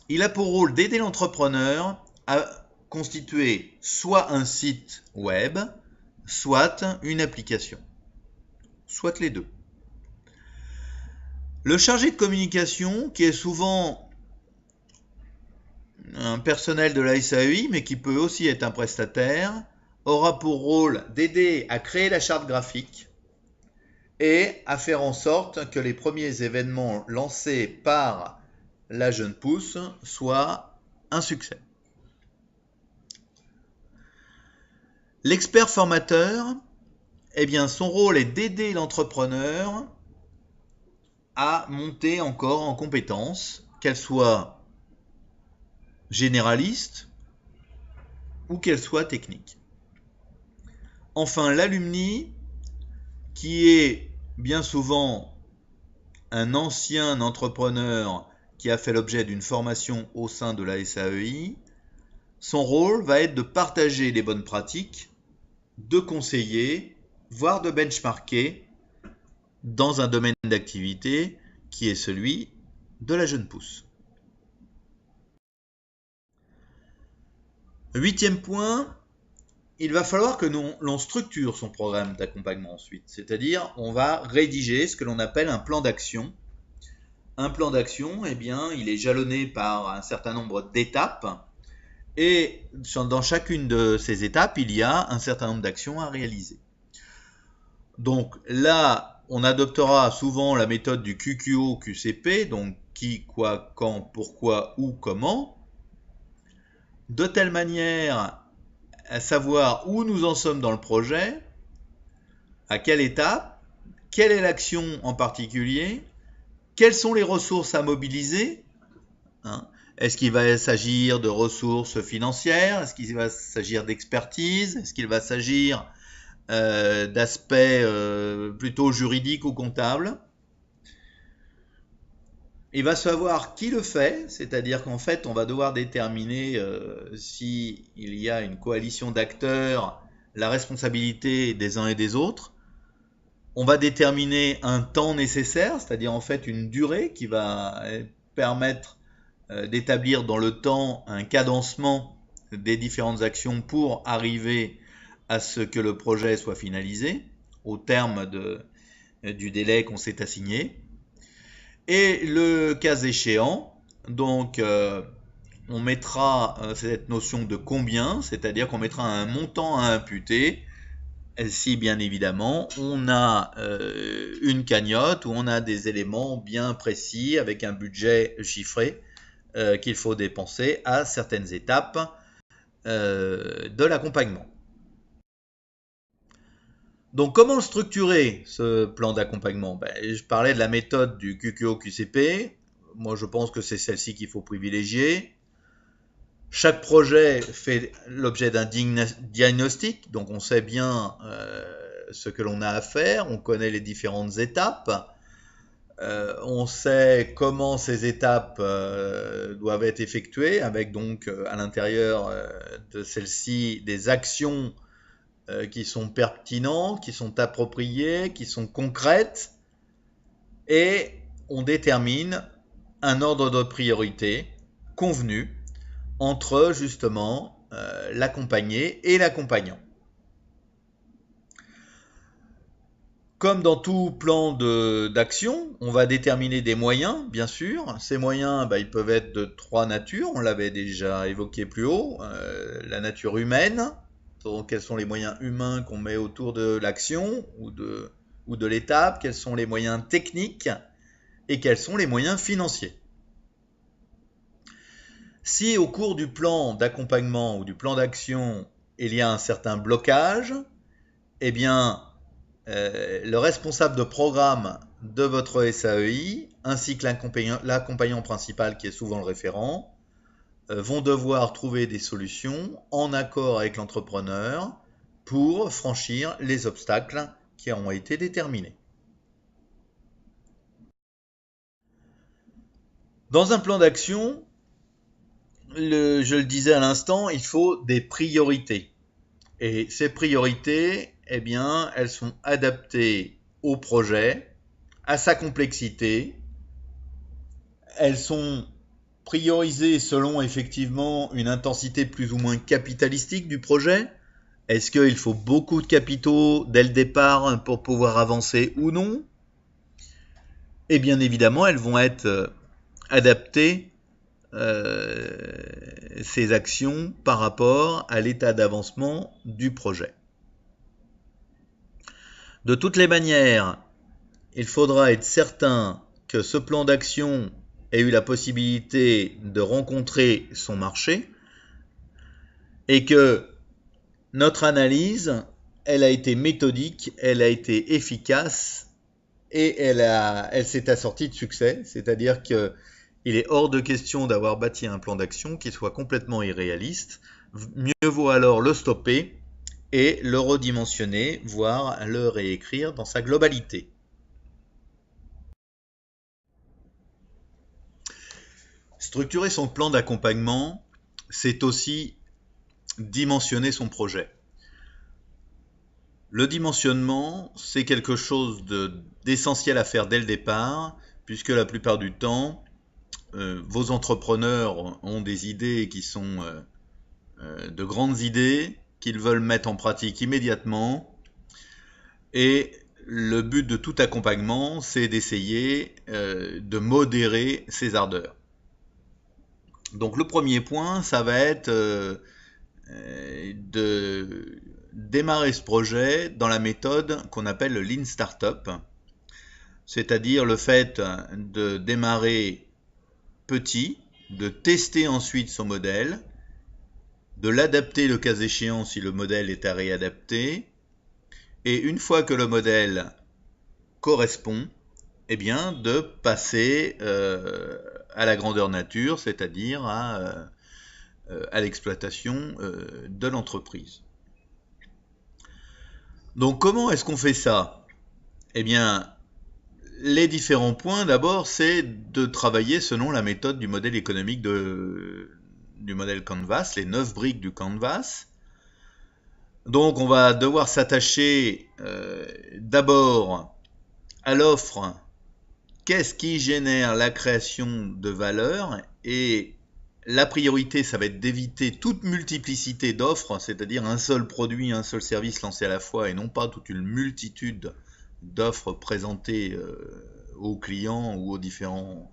il a pour rôle d'aider l'entrepreneur à constituer soit un site web, soit une application. Soit les deux. Le chargé de communication, qui est souvent un personnel de la SAEI, mais qui peut aussi être un prestataire, aura pour rôle d'aider à créer la charte graphique et à faire en sorte que les premiers événements lancés par la jeune pousse soient un succès. L'expert formateur, eh bien, son rôle est d'aider l'entrepreneur à monter encore en compétences, qu'elle soit généraliste ou qu'elle soit technique. Enfin, l'alumni, qui est bien souvent un ancien entrepreneur qui a fait l'objet d'une formation au sein de la SAEI, son rôle va être de partager les bonnes pratiques, de conseiller, voire de benchmarker dans un domaine d'activité qui est celui de la jeune pousse. Huitième point, il va falloir que l'on structure son programme d'accompagnement ensuite. C'est-à-dire, on va rédiger ce que l'on appelle un plan d'action. Un plan d'action, eh bien, il est jalonné par un certain nombre d'étapes. Et dans chacune de ces étapes, il y a un certain nombre d'actions à réaliser. Donc là, on adoptera souvent la méthode du QQO-QCP, donc qui, quoi, quand, pourquoi, où, comment, de telle manière à savoir où nous en sommes dans le projet, à quelle étape, quelle est l'action en particulier, quelles sont les ressources à mobiliser, hein. Est-ce qu'il va s'agir de ressources financières? Est-ce qu'il va s'agir d'expertise? Est-ce qu'il va s'agir d'aspects plutôt juridiques ou comptables? Il va savoir qui le fait, c'est-à-dire qu'en fait, on va devoir déterminer s'il y a une coalition d'acteurs, la responsabilité des uns et des autres. On va déterminer un temps nécessaire, c'est-à-dire en fait une durée qui va permettre d'établir dans le temps un cadencement des différentes actions pour arriver à ce que le projet soit finalisé au terme du délai qu'on s'est assigné. Et le cas échéant, donc on mettra cette notion de combien, c'est-à-dire qu'on mettra un montant à imputer si bien évidemment on a une cagnotte où on a des éléments bien précis avec un budget chiffré qu'il faut dépenser à certaines étapes de l'accompagnement. Donc comment le structurer, ce plan d'accompagnement? Je parlais de la méthode du QQO-QCP. Moi, je pense que c'est celle-ci qu'il faut privilégier. Chaque projet fait l'objet d'un diagnostic, donc on sait bien ce que l'on a à faire, on connaît les différentes étapes, on sait comment ces étapes doivent être effectuées, avec donc à l'intérieur de celles-ci des actions qui sont pertinentes, qui sont appropriées, qui sont concrètes, et on détermine un ordre de priorité convenu entre justement l'accompagné et l'accompagnant. Comme dans tout plan d'action, on va déterminer des moyens, bien sûr. Ces moyens, ils peuvent être de trois natures. On l'avait déjà évoqué plus haut. La nature humaine, donc quels sont les moyens humains qu'on met autour de l'action ou de l'étape, quels sont les moyens techniques et quels sont les moyens financiers. Si au cours du plan d'accompagnement ou du plan d'action, il y a un certain blocage, eh bien, le responsable de programme de votre SAEI, ainsi que l'accompagnant principal, qui est souvent le référent, vont devoir trouver des solutions en accord avec l'entrepreneur pour franchir les obstacles qui ont été déterminés. Dans un plan d'action, je le disais à l'instant, il faut des priorités. Et ces priorités, eh bien, elles sont adaptées au projet, à sa complexité. Elles sont priorisées selon effectivement une intensité plus ou moins capitalistique du projet. Est-ce qu'il faut beaucoup de capitaux dès le départ pour pouvoir avancer ou non? Et bien évidemment, elles vont être adaptées ces actions par rapport à l'état d'avancement du projet. De toutes les manières, il faudra être certain que ce plan d'action ait eu la possibilité de rencontrer son marché et que notre analyse, elle a été méthodique, elle a été efficace et elle s'est assortie de succès, c'est-à-dire que il est hors de question d'avoir bâti un plan d'action qui soit complètement irréaliste. Mieux vaut alors le stopper et le redimensionner, voire le réécrire dans sa globalité. Structurer son plan d'accompagnement, c'est aussi dimensionner son projet. Le dimensionnement, c'est quelque chose d'essentiel à faire dès le départ, puisque la plupart du temps, vos entrepreneurs ont des idées qui sont de grandes idées qu'ils veulent mettre en pratique immédiatement. Et le but de tout accompagnement, c'est d'essayer de modérer ces ardeurs. Donc le premier point, ça va être de démarrer ce projet dans la méthode qu'on appelle le Lean Startup, c'est-à-dire le fait de démarrer petit, de tester ensuite son modèle, de l'adapter le cas échéant si le modèle est à réadapter, et une fois que le modèle correspond, eh bien de passer à la grandeur nature, c'est-à-dire à l'exploitation de l'entreprise. Donc comment est-ce qu'on fait ça? Eh bien, les différents points, d'abord, c'est de travailler selon la méthode du modèle économique du modèle Canvas, les 9 briques du Canvas. Donc on va devoir s'attacher d'abord à l'offre. Qu'est-ce qui génère la création de valeur? Et la priorité, ça va être d'éviter toute multiplicité d'offres, c'est-à-dire un seul produit, un seul service lancé à la fois et non pas toute une multitude d'offres présentées aux clients ou aux différents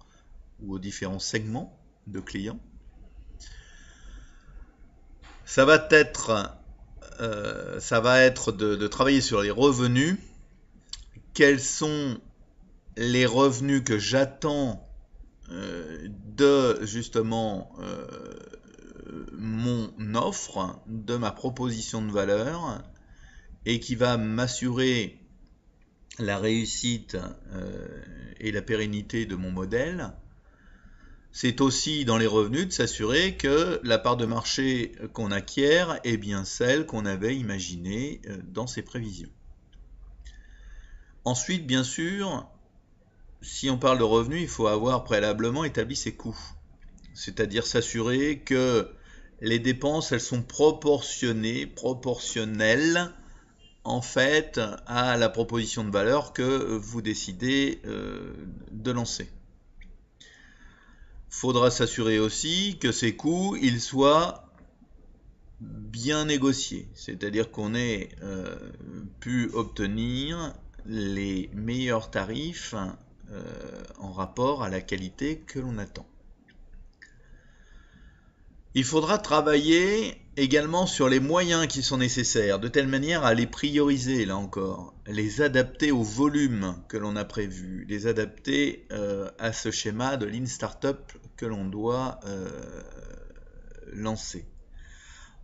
segments de clients. Ça va être de travailler sur les revenus. Quels sont les revenus que j'attends de justement mon offre, de ma proposition de valeur, et qui va m'assurer la réussite et la pérennité de mon modèle. C'est aussi dans les revenus de s'assurer que la part de marché qu'on acquiert est bien celle qu'on avait imaginée dans ses prévisions. Ensuite, bien sûr, si on parle de revenus, il faut avoir préalablement établi ses coûts. C'est-à-dire s'assurer que les dépenses, elles sont proportionnelles, en fait, à la proposition de valeur que vous décidez de lancer. Il faudra s'assurer aussi que ces coûts, ils soient bien négociés. C'est-à-dire qu'on ait pu obtenir les meilleurs tarifs en rapport à la qualité que l'on attend. Il faudra travailler également sur les moyens qui sont nécessaires, de telle manière à les prioriser, là encore, les adapter au volume que l'on a prévu, les adapter à ce schéma de Lean Startup que l'on doit lancer.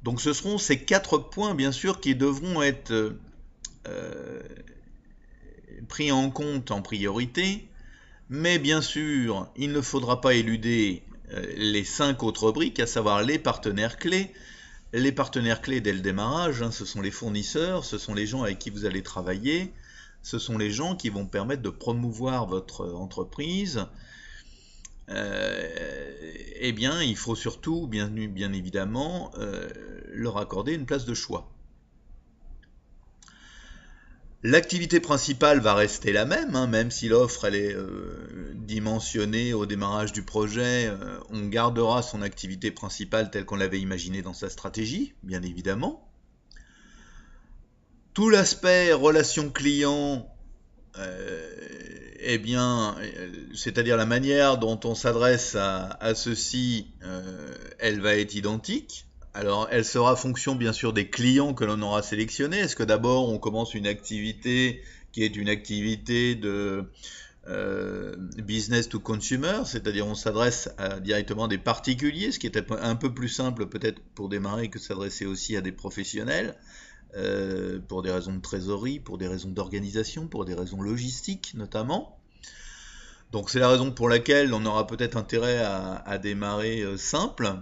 Donc ce seront ces 4 points, bien sûr, qui devront être pris en compte en priorité, mais bien sûr, il ne faudra pas éluder les 5 autres briques, à savoir les partenaires clés. Les partenaires clés dès le démarrage, ce sont les fournisseurs, ce sont les gens avec qui vous allez travailler, ce sont les gens qui vont permettre de promouvoir votre entreprise. Eh bien, il faut surtout, bien évidemment, leur accorder une place de choix. L'activité principale va rester la même, même si l'offre elle est dimensionnée au démarrage du projet, on gardera son activité principale telle qu'on l'avait imaginée dans sa stratégie, bien évidemment. Tout l'aspect relation client, c'est-à-dire la manière dont on s'adresse à ceux-ci, elle va être identique. Alors, elle sera fonction bien sûr des clients que l'on aura sélectionnés. Est-ce que d'abord on commence une activité qui est une activité de business to consumer, c'est-à-dire on s'adresse directement à des particuliers, ce qui est un peu plus simple peut-être pour démarrer que de s'adresser aussi à des professionnels, pour des raisons de trésorerie, pour des raisons d'organisation, pour des raisons logistiques notamment. Donc c'est la raison pour laquelle on aura peut-être intérêt à démarrer simple.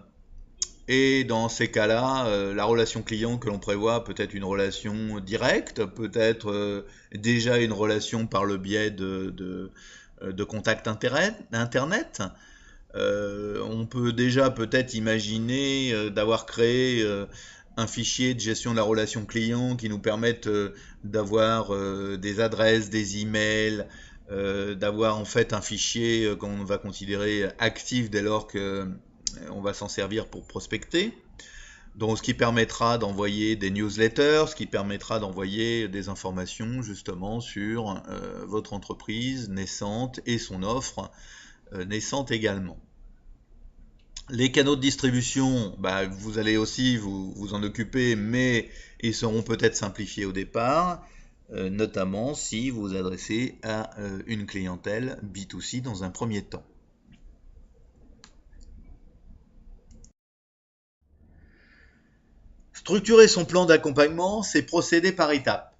Et dans ces cas-là, la relation client que l'on prévoit peut être une relation directe, peut-être déjà une relation par le biais de contacts internet. On peut déjà peut-être imaginer d'avoir créé un fichier de gestion de la relation client qui nous permette d'avoir des adresses, des emails, d'avoir en fait un fichier qu'on va considérer actif dès lors que on va s'en servir pour prospecter. Donc, ce qui permettra d'envoyer des newsletters, ce qui permettra d'envoyer des informations justement sur votre entreprise naissante et son offre naissante également. Les canaux de distribution, vous allez aussi vous en occuper, mais ils seront peut-être simplifiés au départ, notamment si vous vous adressez à une clientèle B2C dans un premier temps. Structurer son plan d'accompagnement, c'est procéder par étapes.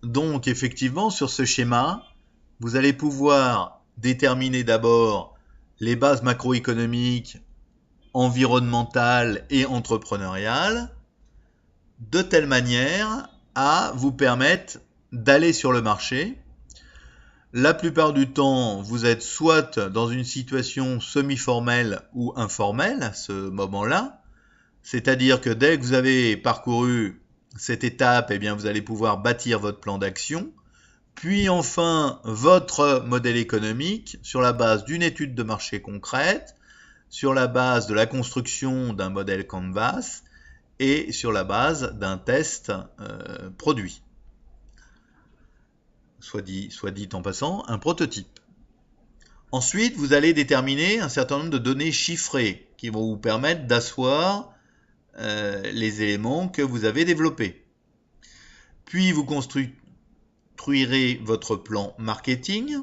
Donc effectivement, sur ce schéma, vous allez pouvoir déterminer d'abord les bases macroéconomiques, environnementales et entrepreneuriales, de telle manière à vous permettre d'aller sur le marché. La plupart du temps, vous êtes soit dans une situation semi-formelle ou informelle à ce moment-là, c'est-à-dire que dès que vous avez parcouru cette étape, eh bien, vous allez pouvoir bâtir votre plan d'action, puis enfin votre modèle économique sur la base d'une étude de marché concrète, sur la base de la construction d'un modèle Canvas et sur la base d'un test produit. Soit dit en passant, un prototype. Ensuite, vous allez déterminer un certain nombre de données chiffrées qui vont vous permettre d'asseoir les éléments que vous avez développés. Puis vous construirez votre plan marketing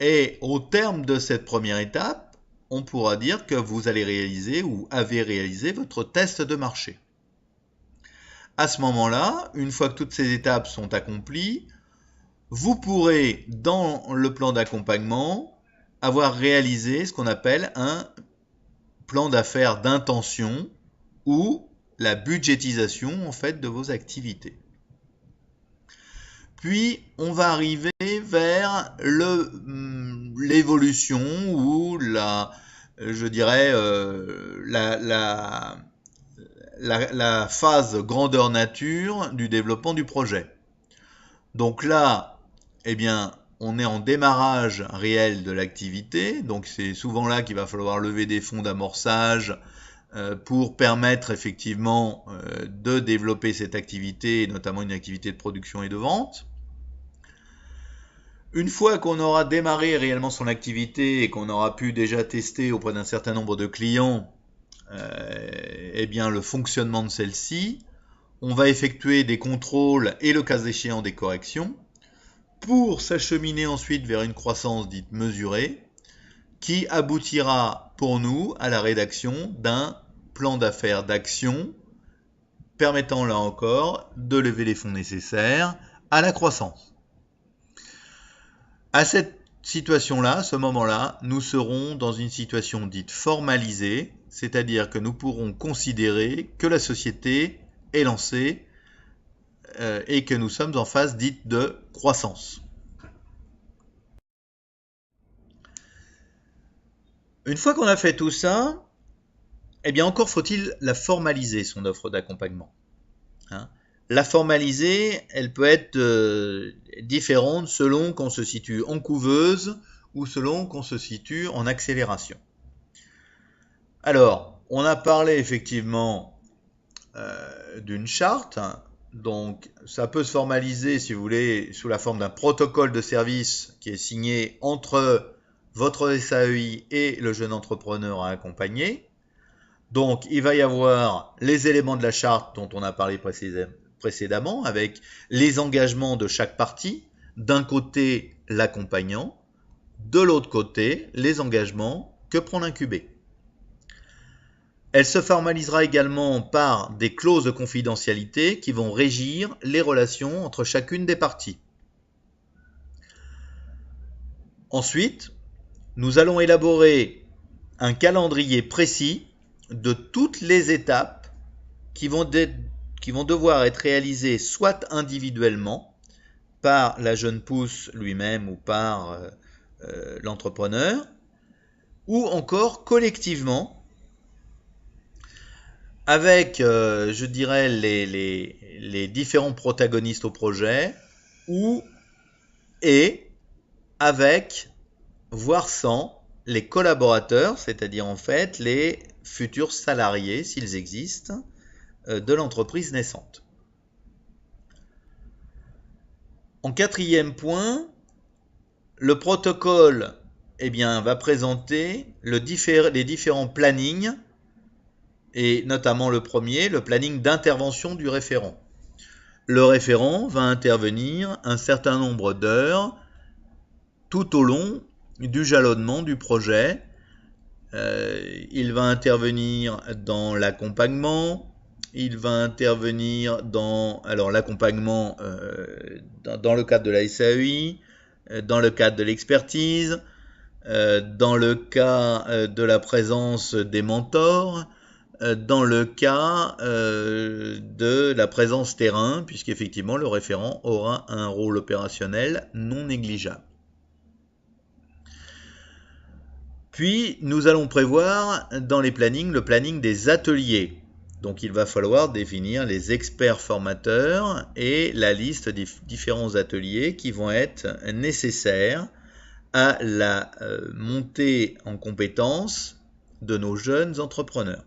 et au terme de cette première étape, on pourra dire que vous allez réaliser ou avez réalisé votre test de marché. À ce moment-là, une fois que toutes ces étapes sont accomplies, vous pourrez, dans le plan d'accompagnement, avoir réalisé ce qu'on appelle un plan d'affaires d'intention ou la budgétisation en fait de vos activités. Puis, on va arriver vers l'évolution ou la phase grandeur nature du développement du projet. Donc là, eh bien, on est en démarrage réel de l'activité. Donc c'est souvent là qu'il va falloir lever des fonds d'amorçage pour permettre effectivement de développer cette activité, notamment une activité de production et de vente. Une fois qu'on aura démarré réellement son activité et qu'on aura pu déjà tester auprès d'un certain nombre de clients eh bien, le fonctionnement de celle-ci, on va effectuer des contrôles et le cas échéant des corrections pour s'acheminer ensuite vers une croissance dite mesurée qui aboutira pour nous à la rédaction d'un plan d'affaires d'action permettant là encore de lever les fonds nécessaires à la croissance. À cette situation-là, à ce moment-là, nous serons dans une situation dite formalisée, c'est-à-dire que nous pourrons considérer que la société est lancée et que nous sommes en phase dite de croissance. Une fois qu'on a fait tout ça, eh bien encore faut-il la formaliser, son offre d'accompagnement. La formaliser, elle peut être différente selon qu'on se situe en couveuse ou selon qu'on se situe en accélération. Alors, on a parlé effectivement d'une charte, donc ça peut se formaliser, si vous voulez, sous la forme d'un protocole de service qui est signé entre votre SAEI et le jeune entrepreneur à accompagner. Donc, il va y avoir les éléments de la charte dont on a parlé précédemment, avec les engagements de chaque partie. D'un côté, l'accompagnant, de l'autre côté, les engagements que prend l'incubé. Elle se formalisera également par des clauses de confidentialité qui vont régir les relations entre chacune des parties. Ensuite, nous allons élaborer un calendrier précis de toutes les étapes qui vont devoir être réalisées soit individuellement par la jeune pousse lui-même ou par l'entrepreneur, ou encore collectivement avec, je dirais, les différents protagonistes au projet, et avec, voire sans, les collaborateurs, c'est-à-dire en fait les futurs salariés, s'ils existent, de l'entreprise naissante. En quatrième point, le protocole va présenter les différents plannings, et notamment le premier, le planning d'intervention du référent. Le référent va intervenir un certain nombre d'heures tout au long du jalonnement du projet. Il va intervenir dans l'accompagnement, il va intervenir dans l'accompagnement dans le cadre de la SAEI, dans le cadre de l'expertise, dans le cas de la présence des mentors, dans le cas de la présence terrain, puisqu'effectivement le référent aura un rôle opérationnel non négligeable. Puis nous allons prévoir dans les plannings le planning des ateliers. Donc il va falloir définir les experts formateurs et la liste des différents ateliers qui vont être nécessaires à la montée en compétences de nos jeunes entrepreneurs.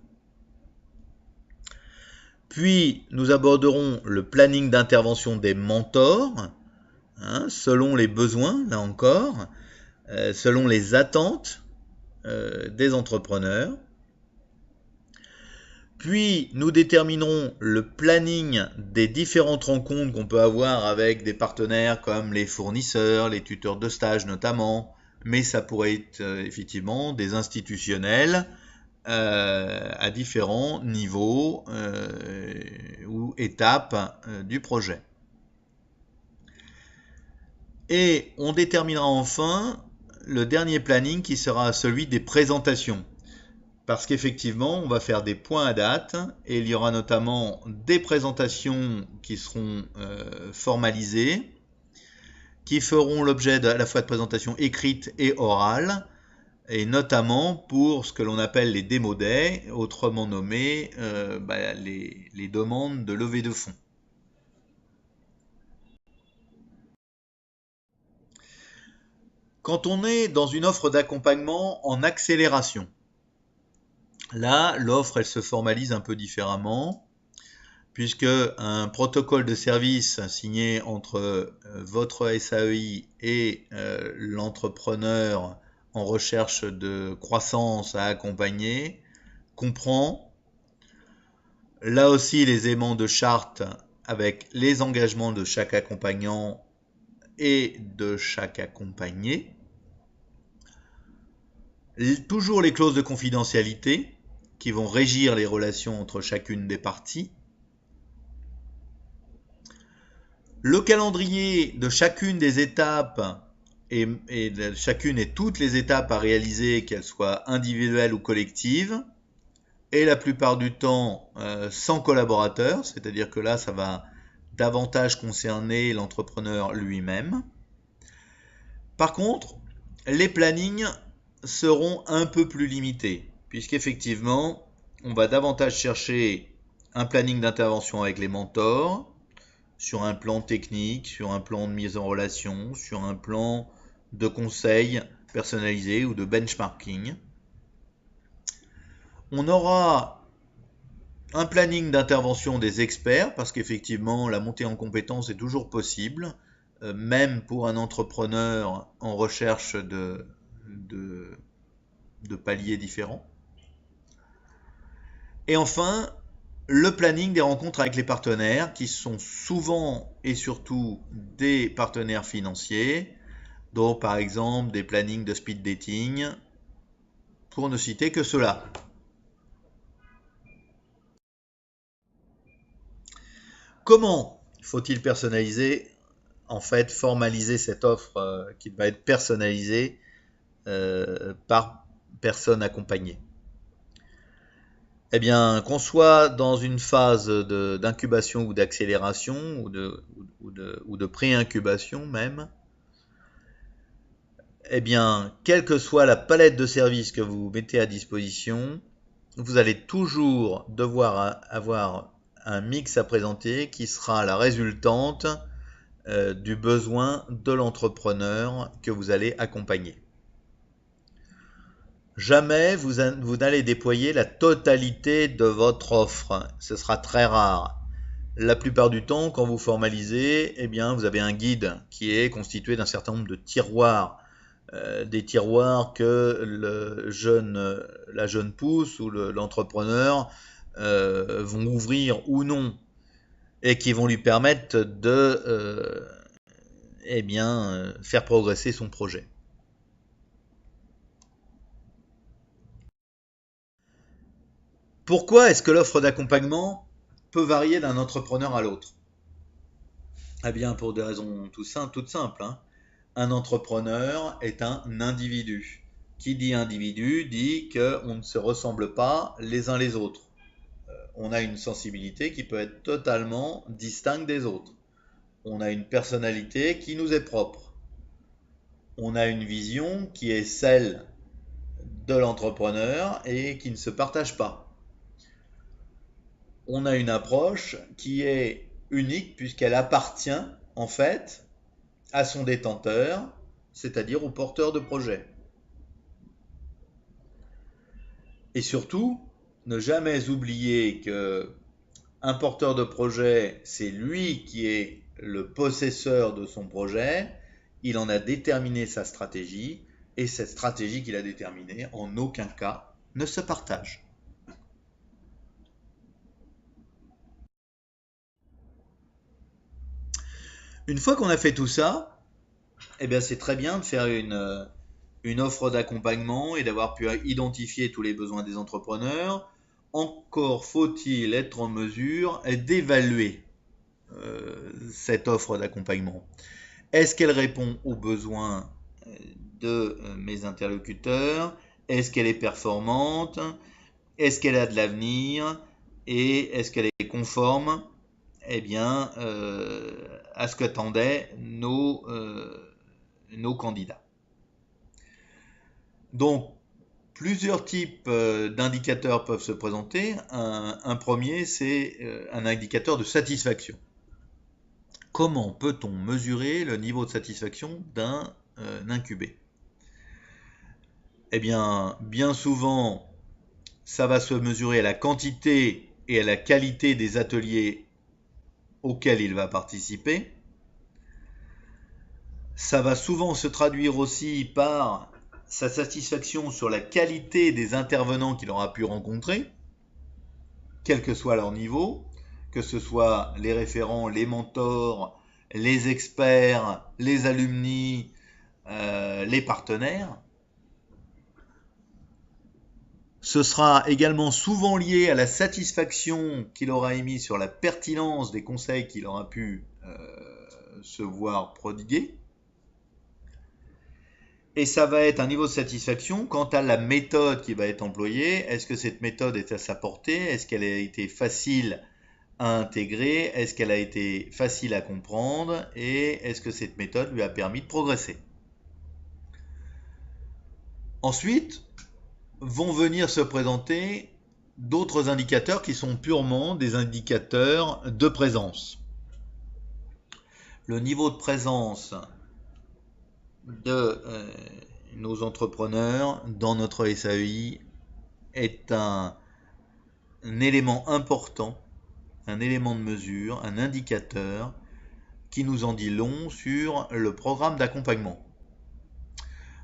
Puis nous aborderons le planning d'intervention des mentors, selon les besoins, là encore, selon les attentes des entrepreneurs. Puis nous déterminerons le planning des différentes rencontres qu'on peut avoir avec des partenaires comme les fournisseurs, les tuteurs de stage notamment, mais ça pourrait être effectivement des institutionnels à différents niveaux ou étapes du projet. Et on déterminera enfin le dernier planning qui sera celui des présentations. Parce qu'effectivement, on va faire des points à date et il y aura notamment des présentations qui seront formalisées, qui feront l'objet à la fois de présentations écrites et orales, et notamment pour ce que l'on appelle les Demo Days, autrement nommés les demandes de levée de fonds. Quand on est dans une offre d'accompagnement en accélération, là, l'offre, elle se formalise un peu différemment, puisque un protocole de service signé entre votre SAEI et l'entrepreneur en recherche de croissance à accompagner comprend là aussi les éléments de charte avec les engagements de chaque accompagnant et de chaque accompagné, toujours les clauses de confidentialité qui vont régir les relations entre chacune des parties, le calendrier de chacune des étapes et de chacune et toutes les étapes à réaliser, qu'elles soient individuelles ou collectives, et la plupart du temps sans collaborateur, c'est-à-dire que là ça va davantage concerner l'entrepreneur lui-même. Par contre, les plannings seront un peu plus limités, puisqu'effectivement, on va davantage chercher un planning d'intervention avec les mentors, sur un plan technique, sur un plan de mise en relation, sur un plan de conseil personnalisé ou de benchmarking. On aura un planning d'intervention des experts, parce qu'effectivement, la montée en compétences est toujours possible, même pour un entrepreneur en recherche de paliers différents. Et enfin, le planning des rencontres avec les partenaires, qui sont souvent et surtout des partenaires financiers, donc par exemple des plannings de speed dating, pour ne citer que cela. Comment faut-il personnaliser, en fait, formaliser cette offre qui va être personnalisée par personne accompagnée? Eh bien, qu'on soit dans une phase d'incubation ou d'accélération ou de pré-incubation même, eh bien, quelle que soit la palette de services que vous mettez à disposition, vous allez toujours devoir avoir un mix à présenter qui sera la résultante du besoin de l'entrepreneur que vous allez accompagner. Jamais vous n'allez déployer la totalité de votre offre. Ce sera très rare. La plupart du temps, quand vous formalisez, eh bien, vous avez un guide qui est constitué d'un certain nombre de tiroirs. Des tiroirs que la jeune pousse ou l'entrepreneur vont ouvrir ou non et qui vont lui permettre de faire progresser son projet. Pourquoi est-ce que l'offre d'accompagnement peut varier d'un entrepreneur à l'autre? Eh bien, pour des raisons toutes simples, hein. Un entrepreneur est un individu. Qui dit individu dit qu'on ne se ressemble pas les uns les autres. On a une sensibilité qui peut être totalement distincte des autres. On a une personnalité qui nous est propre. On a une vision qui est celle de l'entrepreneur et qui ne se partage pas. On a une approche qui est unique puisqu'elle appartient en fait à son détenteur, c'est-à-dire au porteur de projet. Et surtout, ne jamais oublier que un porteur de projet, c'est lui qui est le possesseur de son projet, il en a déterminé sa stratégie, et cette stratégie qu'il a déterminée, en aucun cas, ne se partage. Une fois qu'on a fait tout ça, eh bien c'est très bien de faire une offre d'accompagnement et d'avoir pu identifier tous les besoins des entrepreneurs. Encore faut-il être en mesure d'évaluer cette offre d'accompagnement. Est-ce qu'elle répond aux besoins de mes interlocuteurs? Est-ce qu'elle est performante? Est-ce qu'elle a de l'avenir? Et est-ce qu'elle est conforme à ce qu'attendaient nos candidats? Donc, plusieurs types d'indicateurs peuvent se présenter. Un premier, c'est un indicateur de satisfaction. Comment peut-on mesurer le niveau de satisfaction d'un incubé? Eh bien, bien souvent, ça va se mesurer à la quantité et à la qualité des ateliers auxquels il va participer. Ça va souvent se traduire aussi par sa satisfaction sur la qualité des intervenants qu'il aura pu rencontrer, quel que soit leur niveau, que ce soit les référents, les mentors, les experts, les alumni, les partenaires. Ce sera également souvent lié à la satisfaction qu'il aura émis sur la pertinence des conseils qu'il aura pu se voir prodiguer. Et ça va être un niveau de satisfaction quant à la méthode qui va être employée. Est-ce que cette méthode est à sa portée? Est-ce qu'elle a été facile à intégrer? Est-ce qu'elle a été facile à comprendre? Et est-ce que cette méthode lui a permis de progresser? Ensuite, vont venir se présenter d'autres indicateurs qui sont purement des indicateurs de présence. Le niveau de présence de nos entrepreneurs dans notre SAEI est un élément important, un élément de mesure, un indicateur qui nous en dit long sur le programme d'accompagnement.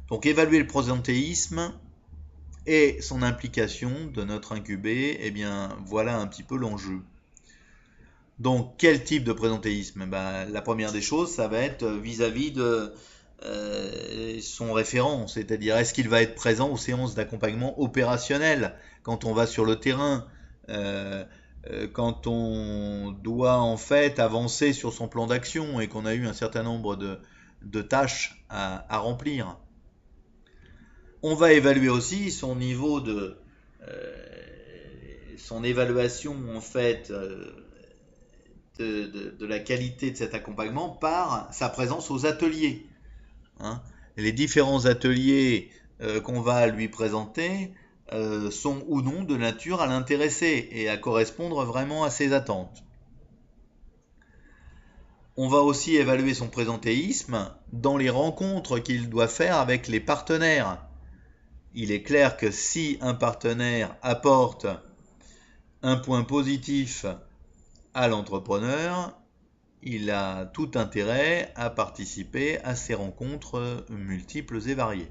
Donc évaluer le présentéisme et son implication de notre incubé, eh bien voilà un petit peu l'enjeu. Donc quel type de présentéisme? La première des choses, ça va être vis-à-vis de son référent, c'est-à-dire est-ce qu'il va être présent aux séances d'accompagnement opérationnel quand on va sur le terrain, quand on doit en fait avancer sur son plan d'action et qu'on a eu un certain nombre de tâches à remplir. On va évaluer aussi son niveau son évaluation en fait de la qualité de cet accompagnement par sa présence aux ateliers. Hein. Les différents ateliers qu'on va lui présenter sont ou non de nature à l'intéresser et à correspondre vraiment à ses attentes. On va aussi évaluer son présentéisme dans les rencontres qu'il doit faire avec les partenaires. il est clair que si un partenaire apporte un point positif à l'entrepreneur, il a tout intérêt à participer à ces rencontres multiples et variées.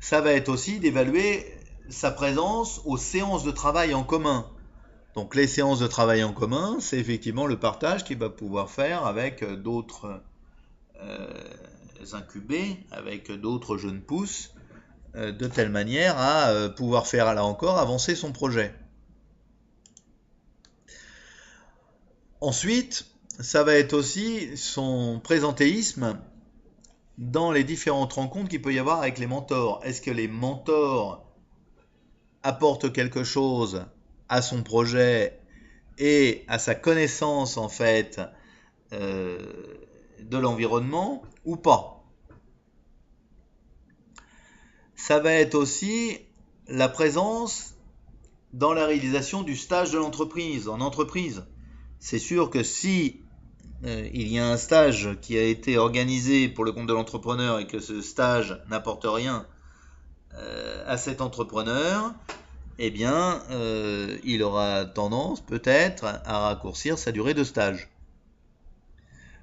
Ça va être aussi d'évaluer sa présence aux séances de travail en commun. Donc les séances de travail en commun, c'est effectivement le partage qu'il va pouvoir faire avec d'autres incubés, avec d'autres jeunes pousses, de telle manière à pouvoir faire là encore avancer son projet. Ensuite, ça va être aussi son présentéisme dans les différentes rencontres qu'il peut y avoir avec les mentors. Est-ce que les mentors apportent quelque chose à son projet et à sa connaissance en fait de l'environnement ou pas? Ça va être aussi la présence dans la réalisation du stage de l'entreprise, en entreprise. C'est sûr que si il y a un stage qui a été organisé pour le compte de l'entrepreneur et que ce stage n'apporte rien à cet entrepreneur, eh bien, il aura tendance peut-être à raccourcir sa durée de stage.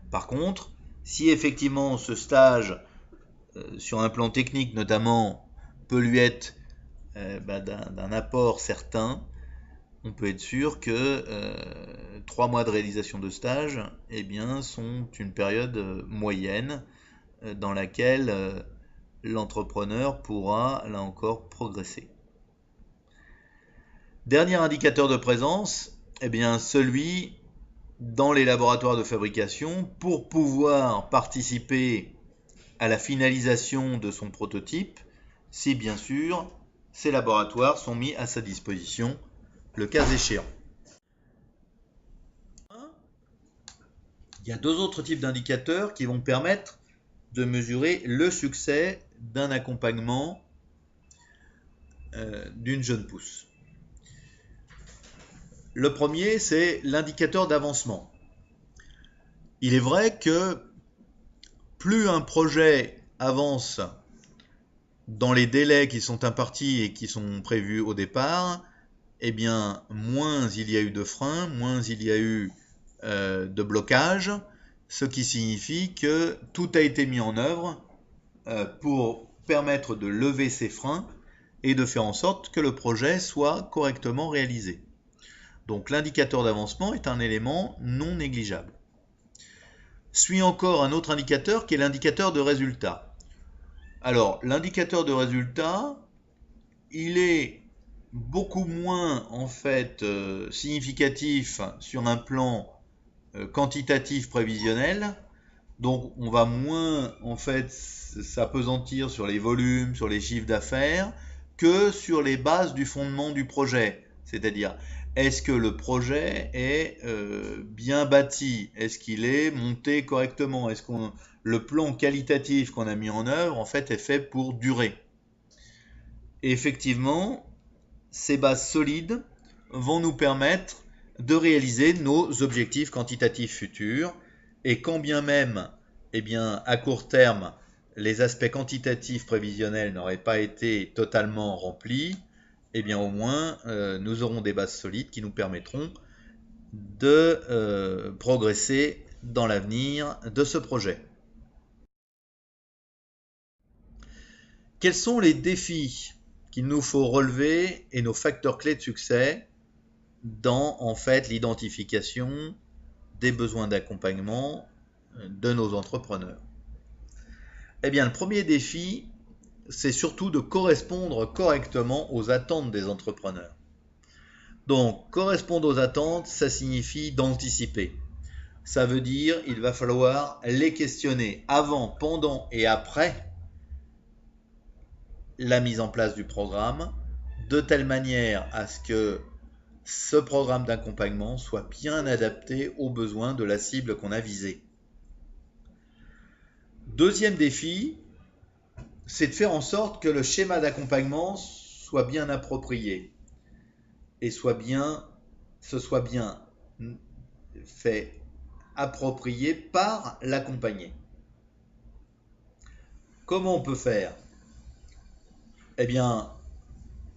Par contre, si effectivement ce stage, sur un plan technique notamment, peut lui être d'un apport certain, on peut être sûr que 3 mois de réalisation de stage eh bien, sont une période moyenne dans laquelle l'entrepreneur pourra, là encore, progresser. Dernier indicateur de présence, eh bien, celui dans les laboratoires de fabrication pour pouvoir participer à la finalisation de son prototype, si bien sûr ces laboratoires sont mis à sa disposition le cas échéant. Il y a 2 autres types d'indicateurs qui vont permettre de mesurer le succès d'un accompagnement d'une jeune pousse. Le premier, c'est l'indicateur d'avancement. Il est vrai que plus un projet avance dans les délais qui sont impartis et qui sont prévus au départ, eh bien, moins il y a eu de freins, moins il y a eu de blocage, ce qui signifie que tout a été mis en œuvre pour permettre de lever ces freins et de faire en sorte que le projet soit correctement réalisé. Donc l'indicateur d'avancement est un élément non négligeable. Suit encore un autre indicateur qui est l'indicateur de résultat. Alors l'indicateur de résultat, il est beaucoup moins en fait significatif sur un plan quantitatif prévisionnel, donc on va moins en fait s'appesantir sur les volumes, sur les chiffres d'affaires, que sur les bases du fondement du projet. C'est-à-dire, est-ce que le projet est bien bâti? Est-ce qu'il est monté correctement? Est-ce que le plan qualitatif qu'on a mis en œuvre en fait est fait pour durer? Et effectivement, ces bases solides vont nous permettre de réaliser nos objectifs quantitatifs futurs. Et quand bien même, eh bien, à court terme, les aspects quantitatifs prévisionnels n'auraient pas été totalement remplis, eh bien, au moins, nous aurons des bases solides qui nous permettront de progresser dans l'avenir de ce projet. Quels sont les défis qu'il nous faut relever et nos facteurs clés de succès dans en fait l'identification des besoins d'accompagnement de nos entrepreneurs? Eh bien, le premier défi, c'est surtout de correspondre correctement aux attentes des entrepreneurs. Donc, correspondre aux attentes, ça signifie d'anticiper. Ça veut dire il va falloir les questionner avant, pendant et après la mise en place du programme, de telle manière à ce que ce programme d'accompagnement soit bien adapté aux besoins de la cible qu'on a visée. Deuxième défi, c'est de faire en sorte que le schéma d'accompagnement soit bien approprié et se soit bien fait approprié par l'accompagné. comment on peut faire? Eh bien,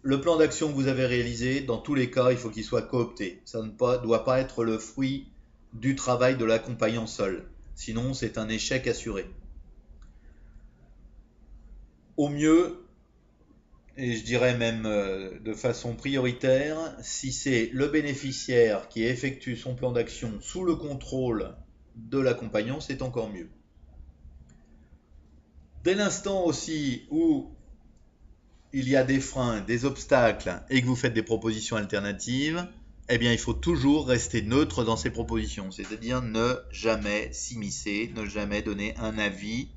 le plan d'action que vous avez réalisé, dans tous les cas, il faut qu'il soit coopté. Ça ne doit pas être le fruit du travail de l'accompagnant seul. Sinon, c'est un échec assuré. Au mieux, et je dirais même de façon prioritaire, si c'est le bénéficiaire qui effectue son plan d'action sous le contrôle de l'accompagnant, c'est encore mieux. Dès l'instant aussi où il y a des freins, des obstacles et que vous faites des propositions alternatives, eh bien il faut toujours rester neutre dans ces propositions, c'est-à-dire ne jamais s'immiscer, ne jamais donner un avis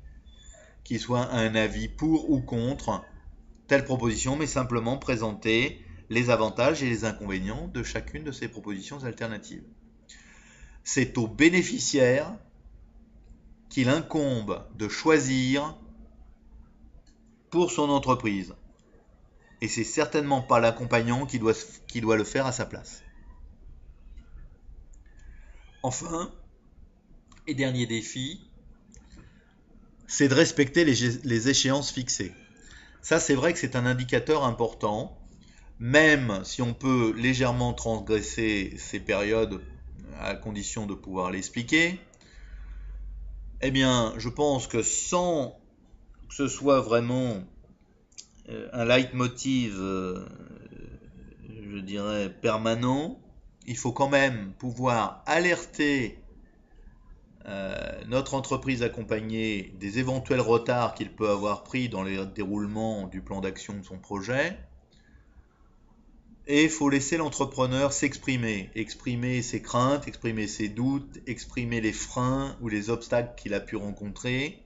qui soit un avis pour ou contre telle proposition, mais simplement présenter les avantages et les inconvénients de chacune de ces propositions alternatives. C'est au bénéficiaire qu'il incombe de choisir pour son entreprise. Et c'est certainement pas l'accompagnant qui doit le faire à sa place. Enfin, et dernier défi, c'est de respecter les échéances fixées. Ça, c'est vrai que c'est un indicateur important, même si on peut légèrement transgresser ces périodes à condition de pouvoir l'expliquer. Eh bien, je pense que sans que ce soit vraiment un leitmotiv, je dirais, permanent, il faut quand même pouvoir alerter notre entreprise accompagnée des éventuels retards qu'il peut avoir pris dans le déroulement du plan d'action de son projet. Et il faut laisser l'entrepreneur s'exprimer, exprimer ses craintes, exprimer ses doutes, exprimer les freins ou les obstacles qu'il a pu rencontrer,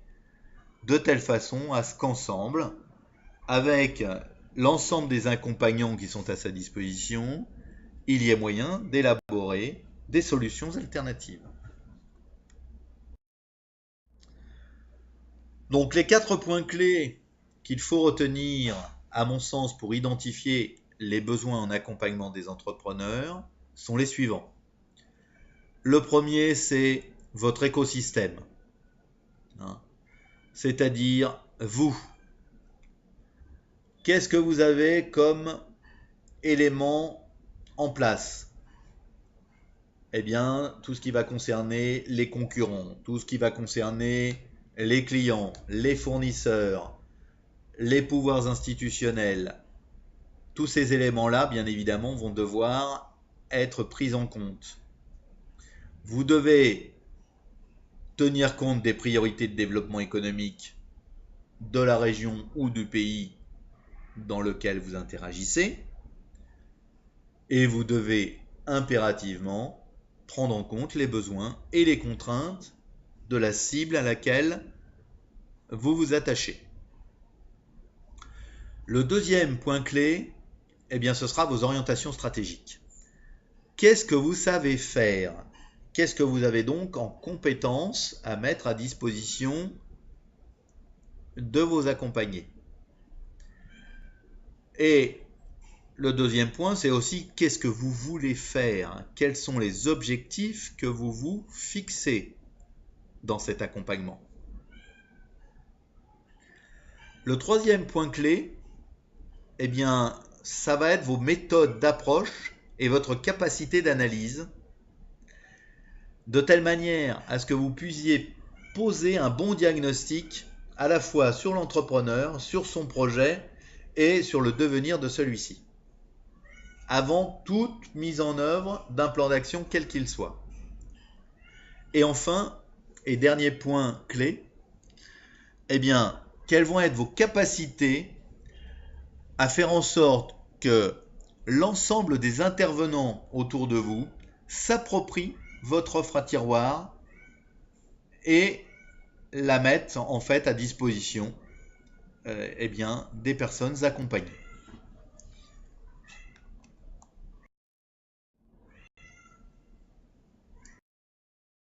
de telle façon à ce qu'ensemble, avec l'ensemble des accompagnants qui sont à sa disposition, il y ait moyen d'élaborer des solutions alternatives. Donc les 4 points clés qu'il faut retenir, à mon sens, pour identifier les besoins en accompagnement des entrepreneurs sont les suivants. Le premier, c'est votre écosystème, c'est-à-dire vous. Qu'est-ce que vous avez comme éléments en place? Eh bien, tout ce qui va concerner les concurrents, tout ce qui va concerner les clients, les fournisseurs, les pouvoirs institutionnels, tous ces éléments-là, bien évidemment, vont devoir être pris en compte. Vous devez tenir compte des priorités de développement économique de la région ou du pays dans lequel vous interagissez, et vous devez impérativement prendre en compte les besoins et les contraintes de la cible à laquelle vous vous attachez. Le deuxième point clé, eh bien, ce sera vos orientations stratégiques. Qu'est-ce que vous savez faire? Qu'est-ce que vous avez donc en compétences à mettre à disposition de vos accompagnés? Et le deuxième point, c'est aussi qu'est-ce que vous voulez faire? Quels sont les objectifs que vous vous fixez dans cet accompagnement? Le troisième point clé, eh bien, ça va être vos méthodes d'approche et votre capacité d'analyse, de telle manière à ce que vous puissiez poser un bon diagnostic à la fois sur l'entrepreneur, sur son projet et sur le devenir de celui-ci, avant toute mise en œuvre d'un plan d'action quel qu'il soit. Et enfin, et dernier point clé, eh bien, quelles vont être vos capacités à faire en sorte que l'ensemble des intervenants autour de vous s'approprient votre offre à tiroir et la mettent en fait à disposition eh bien, des personnes accompagnées.